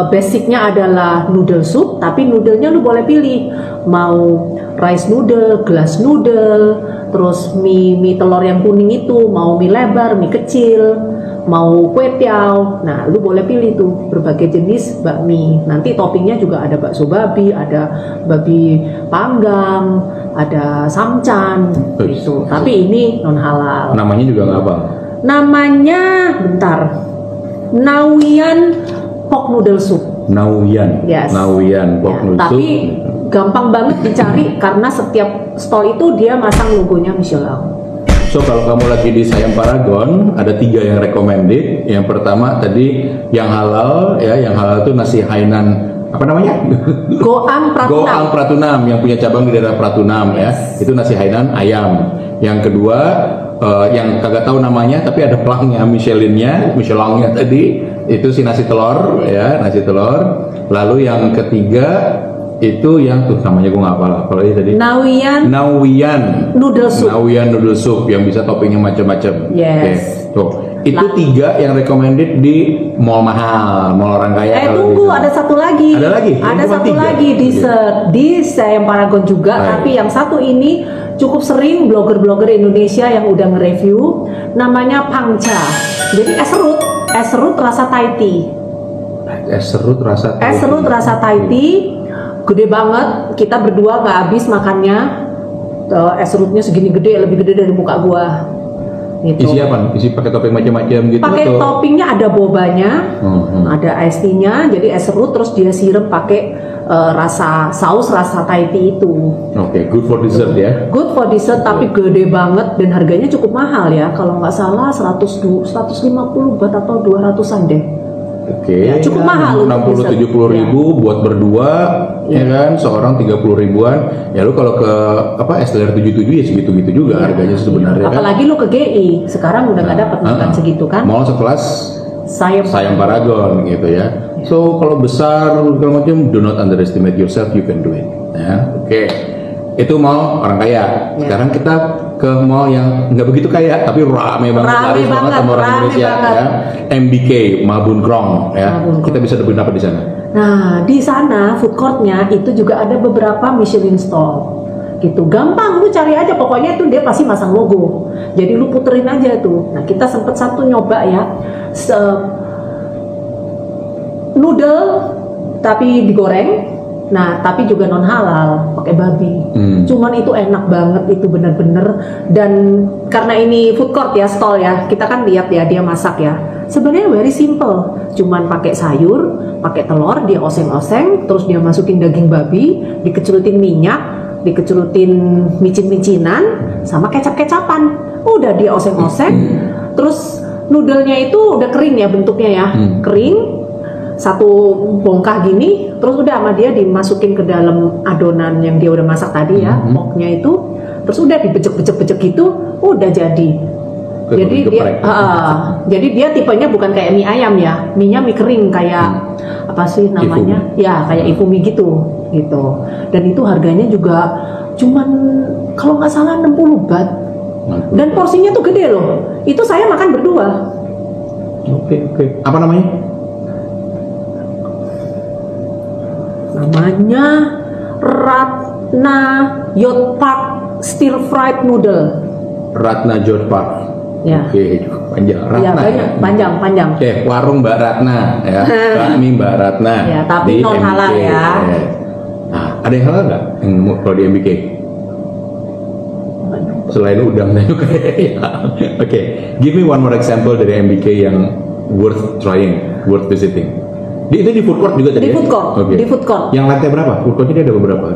basicnya adalah noodle soup, tapi noodlenya lu boleh pilih mau rice noodle, glass noodle, terus mie telur yang kuning itu, mau mie lebar, mie kecil, mau kue tiaw. Nah, lu boleh pilih tuh berbagai jenis bakmi. Nanti toppingnya juga ada bakso babi, ada babi panggang, ada samcan gitu. Tapi ini non halal. Namanya juga nggak apa? Namanya bentar. Nawian pork noodle soup. Nawian. Yes. Nawian pork noodle soup. Tapi gampang banget dicari karena setiap stall itu dia masang logonya Michelin. So kalau kamu lagi di Sayang Paragon, ada 3 yang recommended. Yang pertama tadi yang halal ya, yang halal itu nasi Hainan apa namanya? Goang Pratunam. Goang Pratunam yang punya cabang di daerah Pratunam ya. Itu nasi Hainan ayam. Yang kedua yang kagak tahu namanya tapi ada pelangnya Michelinnya tadi itu si nasi telur ya, nasi telur. Lalu yang ketiga itu yang tuh namanya gue nggak hafal tadi. Nawian noodle soup. Nawian noodle soup yang bisa toppingnya macam-macam. Yes. Tuh. Itu 3 yang recommended di mall mahal, mall orang kaya. Tunggu, ada satu lagi. Ada lagi? Ada satu lagi di Sayang Paragon juga, tapi yang satu ini cukup sering blogger-blogger Indonesia yang udah nge-review, namanya Pangcha. Jadi es serut rasa Thai tea. Es serut rasa Thai tea, gede banget. Kita berdua nggak habis makannya. Es serutnya segini gede, lebih gede dari muka gua. Gitu. Isi apa? Isi pakai topping macam-macam gitu? Pakai toppingnya ada bobanya, ada iced tea-nya, jadi es serut terus dia siram pakai saus rasa Thai tea itu. Oke, good for dessert ya? Good for dessert, tapi gede banget dan harganya cukup mahal ya. Kalau nggak salah 150 baht atau 200-an deh. Oke, ya, cukup mahal 60-70 ribu buat berdua, ya kan, seorang 30 ribuan. Ya lu kalau ke SLR 77 ya segitu-gitu juga harganya sebenarnya. Apalagi lu ke GI, sekarang udah nggak dapat makan segitu kan? Mall sekelas Sayang Paragon gitu ya. So kalau besar kalau macam, do not underestimate yourself, you can do it. Ya, oke. Itu mall orang kaya. Sekarang kita ke mall yang nggak begitu kaya tapi rame banget, laris banget sama orang Indonesia ya. MBK Mabun Krong ya. Kita bisa dapetin apa di sana? Nah, di sana food courtnya itu juga ada beberapa Michelin stall. Gitu, gampang lu cari aja, pokoknya itu dia pasti masang logo. Jadi lu puterin aja tuh. Nah, kita sempet satu nyoba ya. Noodle tapi digoreng. Nah, tapi juga non halal, pakai babi. Cuman itu enak banget, itu bener-bener. Dan karena ini food court ya, stall ya, kita kan lihat ya dia masak ya. Sebenarnya very simple, cuman pakai sayur, pakai telur, dia oseng-oseng, terus dia masukin daging babi, dikecelutin minyak, dikecelutin micin-micinan, sama kecap-kecapan. Udah dia oseng-oseng, terus noodle-nya itu udah kering ya bentuknya ya, kering. Satu bongkah gini, terus udah sama dia dimasukin ke dalam adonan yang dia udah masak tadi ya, porknya itu, terus udah dibecek-becek gitu, udah jadi. Jadi dia tipenya bukan kayak mie ayam ya, mie-nya mie kering kayak apa sih namanya? Ifumi. Ya kayak ifumi gitu. Dan itu harganya juga cuman kalau nggak salah 60 baht. Dan porsinya tuh gede loh. Itu saya makan berdua. Oke. Apa namanya? Namanya Ratna Yotpak Stir Fried Noodle. Ratna Yotpak. Ya. Oke, panjang. Ratna ya, panjang. Oke, warung Mbak Ratna ya. Bakmi Mbak Ratna. Ya, tapi non halal ya. Nah, ada yang halal nggak kalau di MBK? Selain udang dan juga ya. Oke, give me one more example dari MBK yang worth trying, worth visiting. Itu di food court juga tadi? Di food court. Okay. Di food court. Yang lantai berapa? Food court ini ada beberapa.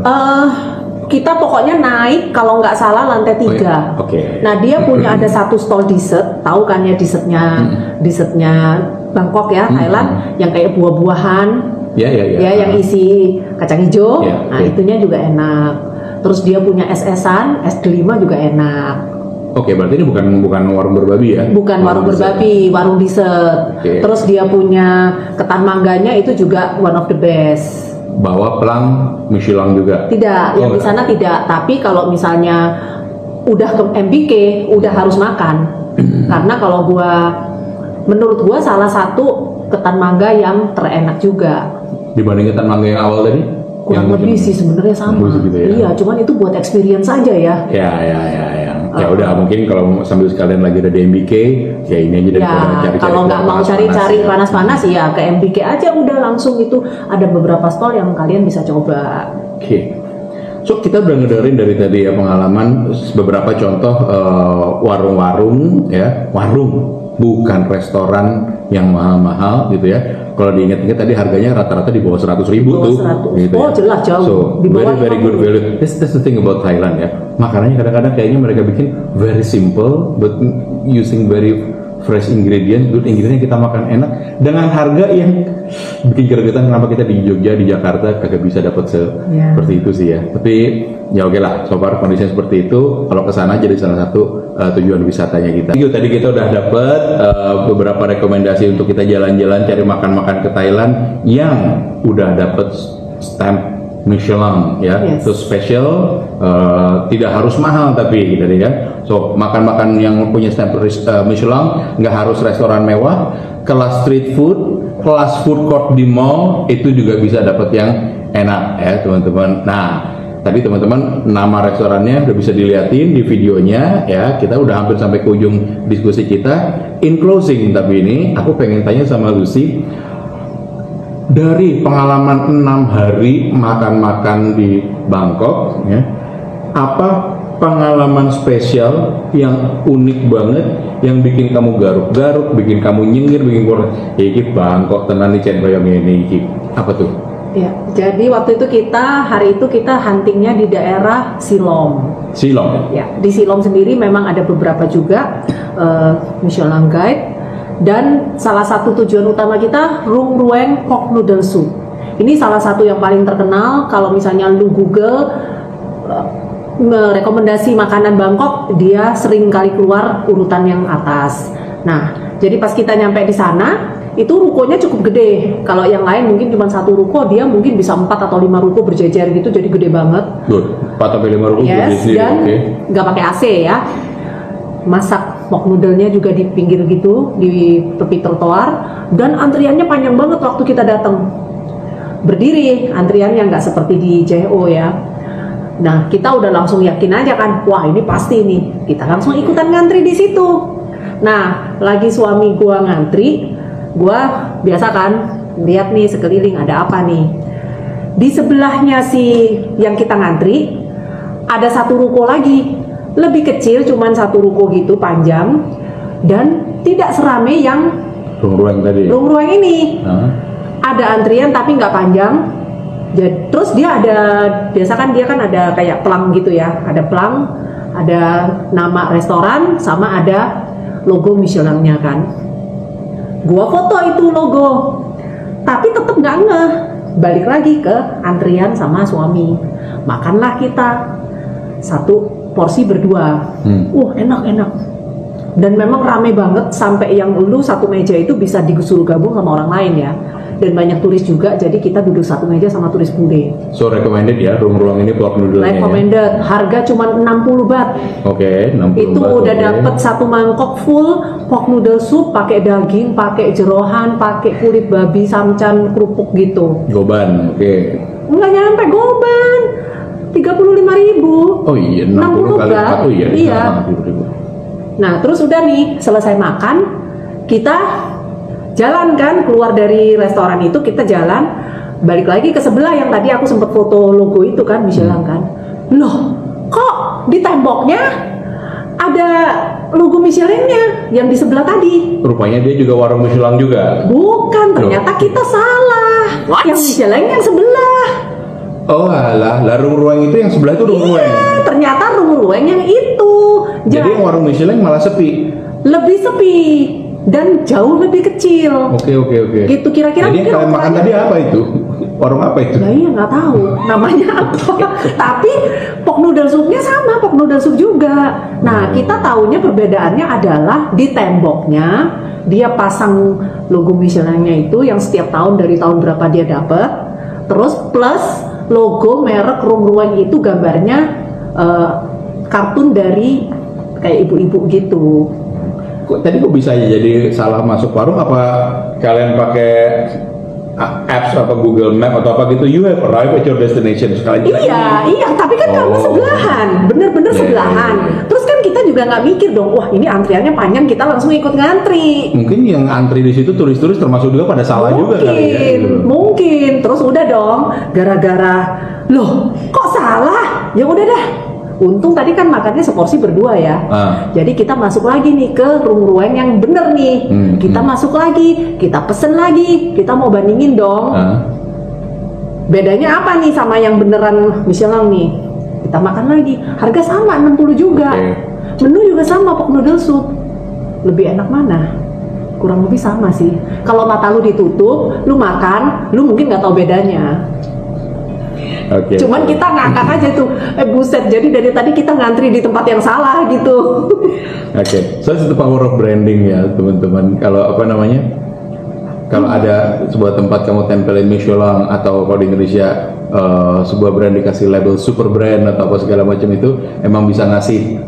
kita pokoknya naik kalau nggak salah lantai 3. Oke. Nah dia punya ada satu stall dessert, tahu kan ya dessertnya Bangkok ya, Thailand, yang kayak buah-buahan, ya yang isi kacang hijau, nah itunya juga enak. Terus dia punya es-esan, es delima juga enak. Oke, berarti ini bukan warung berbabi ya? Bukan warung berbabi, warung dessert. Terus dia punya ketan mangganya itu juga one of the best. Bawa pelang Michelin juga? Tidak, yang di sana tidak. Tapi kalau misalnya udah ke MBK, udah harus makan. Karena kalau menurut gua salah satu ketan mangga yang terenak juga. Dibanding ketan mangga yang awal tadi? Kurang lebih sih sebenarnya sama. Gitu ya? Iya, cuman itu buat experience aja ya. Ya udah, mungkin kalau sambil sekalian lagi ada di MBK, ya ini aja daripada cari-cari. Kalau nggak mau cari-cari panas-panas, ya ke MBK aja udah langsung itu. Ada beberapa stall yang kalian bisa coba. Oke. So kita udah ngedengerin dari tadi ya pengalaman beberapa contoh warung-warung ya, warung bukan restoran yang mahal-mahal gitu ya. Kalau diingat-ingat tadi harganya rata-rata di bawah 100.000 tuh. Gitu oh ya. jelas jauh. So di bawah very good value. That's the thing about Thailand ya. Makanannya kadang-kadang kayaknya mereka bikin very simple but using very fresh ingredient, good ingredient kita makan enak dengan harga yang bikin gregetan. Kenapa kita di Jogja, di Jakarta kagak bisa dapat seperti itu sih ya. Tapi ya oke lah, so far kondisinya seperti itu. Kalau kesana jadi salah satu tujuan wisatanya kita. Tadi kita udah dapat beberapa rekomendasi untuk kita jalan-jalan cari makan-makan ke Thailand yang udah dapat stamp Michelin ya, itu special, tidak harus mahal tapi tadi kan. So makan-makan yang punya stempel Michelin nggak harus restoran mewah, kelas street food, kelas food court di mall itu juga bisa dapat yang enak ya teman-teman. Nah tadi teman-teman nama restorannya udah bisa dilihatin di videonya ya. Kita udah hampir sampai ke ujung diskusi kita. In closing tapi ini aku pengen tanya sama Lucy. Dari pengalaman 6 hari makan-makan di Bangkok, ya, apa pengalaman spesial yang unik banget, yang bikin kamu garuk-garuk, bikin kamu nyengir, bikin kurang, iki Bangkok tenan nih cen koyo ngene iki. Apa tuh? Ya, jadi waktu itu hari itu kita huntingnya di daerah Silom. Silom? Ya, di Silom sendiri memang ada beberapa juga Michelin Guide. Dan salah satu tujuan utama kita Rung Rueng Pork Noodle Soup. Ini salah satu yang paling terkenal. Kalau misalnya lu Google rekomendasi makanan Bangkok, dia sering kali keluar urutan yang atas. Nah, jadi pas kita nyampe di sana, itu rukonya cukup gede. Kalau yang lain mungkin cuma satu ruko, dia mungkin bisa 4 atau 5 ruko berjejer gitu, jadi gede banget. 4 atau 5 ruko berjejer. Dan nggak pakai AC ya. Masak pork noodle-nya juga di pinggir gitu, di tepi trotoar, dan antriannya panjang banget waktu kita datang. Berdiri antriannya, nggak seperti di JO ya. Nah kita udah langsung yakin aja kan, wah ini pasti nih, kita langsung ikutan ngantri di situ. Nah lagi suami gua ngantri, gua biasa kan lihat nih sekeliling ada apa nih. Di sebelahnya yang kita ngantri ada satu ruko lagi. Lebih kecil, cuman satu ruko gitu panjang dan tidak serame yang Rung Rueng ini. Ada antrian tapi nggak panjang. Jadi, terus dia biasa kan dia kan ada kayak pelang gitu ya, ada pelang, ada nama restoran sama ada logo Michelin-nya kan. Gua foto itu logo, tapi tetap nggak ngeh. Balik lagi ke antrian sama suami, makanlah kita satu porsi berdua. Enak-enak. Dan memang rame banget sampai yang lu satu meja itu bisa disuruh gabung sama orang lain ya. Dan banyak turis juga, jadi kita duduk satu meja sama turis bule. So recommended ya, ruang ini pork noodle-nya. Recommended. Ya? Harga cuma 60 baht. Oke, 60 itu baht. Itu udah dapat satu mangkok full pork noodle soup, pakai daging, pakai jerohan, pakai kulit babi, samcan, kerupuk gitu. Goban, oke. Enggak nyampe goban. 35.000. Oh iya, 60 kali 1 ya. Iya. Nah, terus udah nih, selesai makan, kita jalan kan, keluar dari restoran itu, kita jalan, balik lagi ke sebelah yang tadi aku sempat foto logo itu kan, Michelin kan. Loh, kok di temboknya ada logo Michelin-nya yang di sebelah tadi? Rupanya dia juga warung Michelin juga. Bukan, ternyata kita salah. Yang Michelin yang sebelah. Oh alah, Rung Rueng itu yang sebelah itu Rung Rueng. Ternyata Rung Rueng yang itu. Jadi yang warung Michelin malah sepi. Lebih sepi dan jauh lebih kecil. Oke. Gitu kira-kira. Jadi yang kalian makan tadi apa itu? Warung apa itu? Nah iya nggak tahu namanya apa. Tapi pok noodle soupnya sama, pok noodle soup juga. Nah kita taunya perbedaannya adalah di temboknya dia pasang logo Michelin-nya itu yang setiap tahun dari tahun berapa dia dapat. Terus plus logo merek Rung Rueng itu gambarnya kartun dari kayak ibu-ibu gitu. Tadi kok bisa jadi salah masuk warung? Apa kalian pakai apps atau Google Map atau apa gitu? You have arrived at your destination sekali. Iya, tapi kan kamu sebelahan, bener-bener sebelahan. Terus kan kita juga nggak mikir dong, wah ini antriannya panjang, kita langsung ikut ngantri. Mungkin yang antri di situ turis-turis termasuk juga pada salah juga kali ya. Mungkin. Terus udah dong, gara-gara loh kok salah? Ya udah dah. Untung tadi kan makannya seporsi berdua ya. Jadi kita masuk lagi nih ke Rung Rueng yang bener nih. Kita masuk lagi, kita pesen lagi, kita mau bandingin dong. Bedanya apa nih sama yang beneran Michelin nih? Kita makan lagi, harga sama 60 juga. Menu juga sama, pok noodle soup. Lebih enak mana? Kurang lebih sama sih. Kalau mata lu ditutup, lu makan, lu mungkin nggak tahu bedanya. Cuman kita ngangkat aja tuh, buset. Jadi dari tadi kita ngantri di tempat yang salah gitu. So it's the power of branding ya teman-teman. Kalau apa namanya? Kalau ada sebuah tempat kamu tempelin Michelin atau kalau di Indonesia sebuah brand dikasih label super brand atau apa segala macam itu, emang bisa ngasih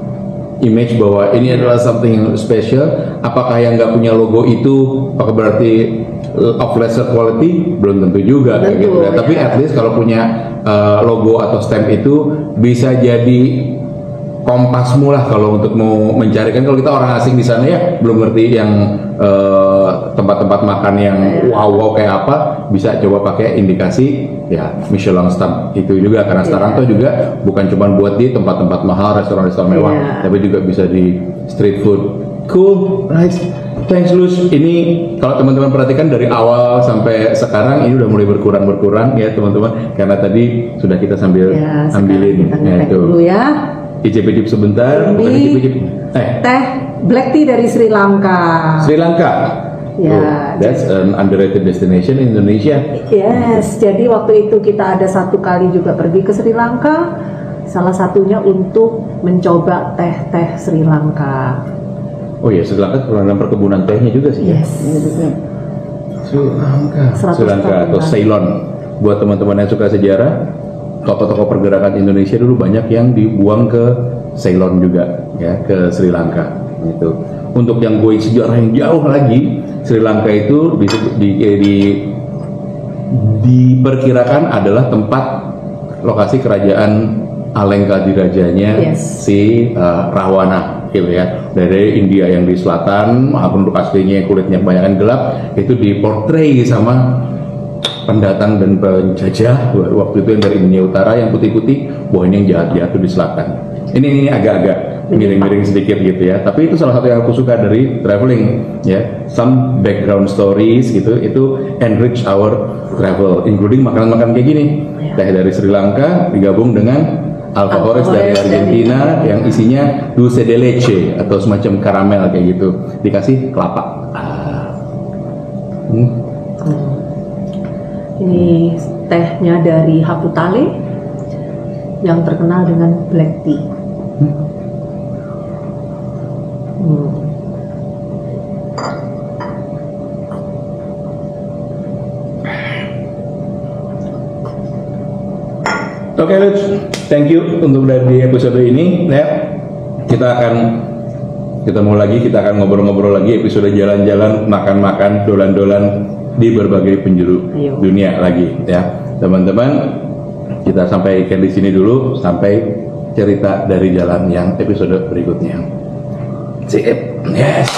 image bahwa ini adalah something yang special. Apakah yang nggak punya logo itu apakah berarti of lesser quality? Belum tentu juga kayak gitu ya. Tapi at least kalau punya logo atau stamp itu bisa jadi kompasmu lah kalau untuk mau mencari. Kan kalau kita orang asing di sana ya belum ngerti yang tempat-tempat makan yang wow kayak apa, bisa coba pakai indikasi ya Michelin stamp itu juga, karena sekarang tuh juga bukan cuma buat di tempat-tempat mahal, restoran-restoran mewah, tapi juga bisa di street food. Cool, nice. Thanks Luz. Ini kalau teman-teman perhatikan dari awal sampai sekarang ini udah mulai berkurang ya teman-teman, karena tadi sudah kita sambil ambilin ya, itu dulu ya. Icip-icip sebentar. Teh black tea dari Sri Lanka. Ya, that's an underrated destination in Indonesia. Yes, jadi waktu itu kita ada satu kali juga pergi ke Sri Lanka. Salah satunya untuk mencoba teh Sri Lanka. Oh ya, Sri Lanka dalam perkebunan tehnya juga sih. Yes. Ya. Sri Lanka atau Ceylon. Buat teman-teman yang suka sejarah, tokoh-tokoh pergerakan Indonesia dulu banyak yang dibuang ke Ceylon juga, ya, ke Sri Lanka. Gitu. Untuk yang going sejarah yang jauh lagi, Sri Lanka itu diperkirakan adalah tempat lokasi kerajaan Alengka dirajanya si Rahwana. Gitu ya, dari India yang di selatan, penduduk aslinya kulitnya kebanyakan gelap, itu diportray sama pendatang dan penjajah waktu itu yang dari India Utara yang putih-putih, wah ini yang jahat-jahat tuh di selatan. Ini agak-agak miring-miring sedikit gitu ya, tapi itu salah satu yang aku suka dari traveling ya, some background stories gitu, itu enrich our travel, including makanan-makanan kayak gini, teh dari Sri Lanka digabung dengan alfajores dari Argentina yang isinya dulce de leche atau semacam karamel kayak gitu, dikasih kelapa. Ini tehnya dari Haputale yang terkenal dengan black tea. Oke, Lutz, thank you untuk dari episode ini. Ya, kita akan ketemu lagi, kita akan ngobrol-ngobrol lagi episode jalan-jalan, makan-makan, dolan-dolan di berbagai penjuru dunia lagi, ya, teman-teman. Kita sampaikan di sini dulu sampai cerita dari jalan yang episode berikutnya. Sip, yes.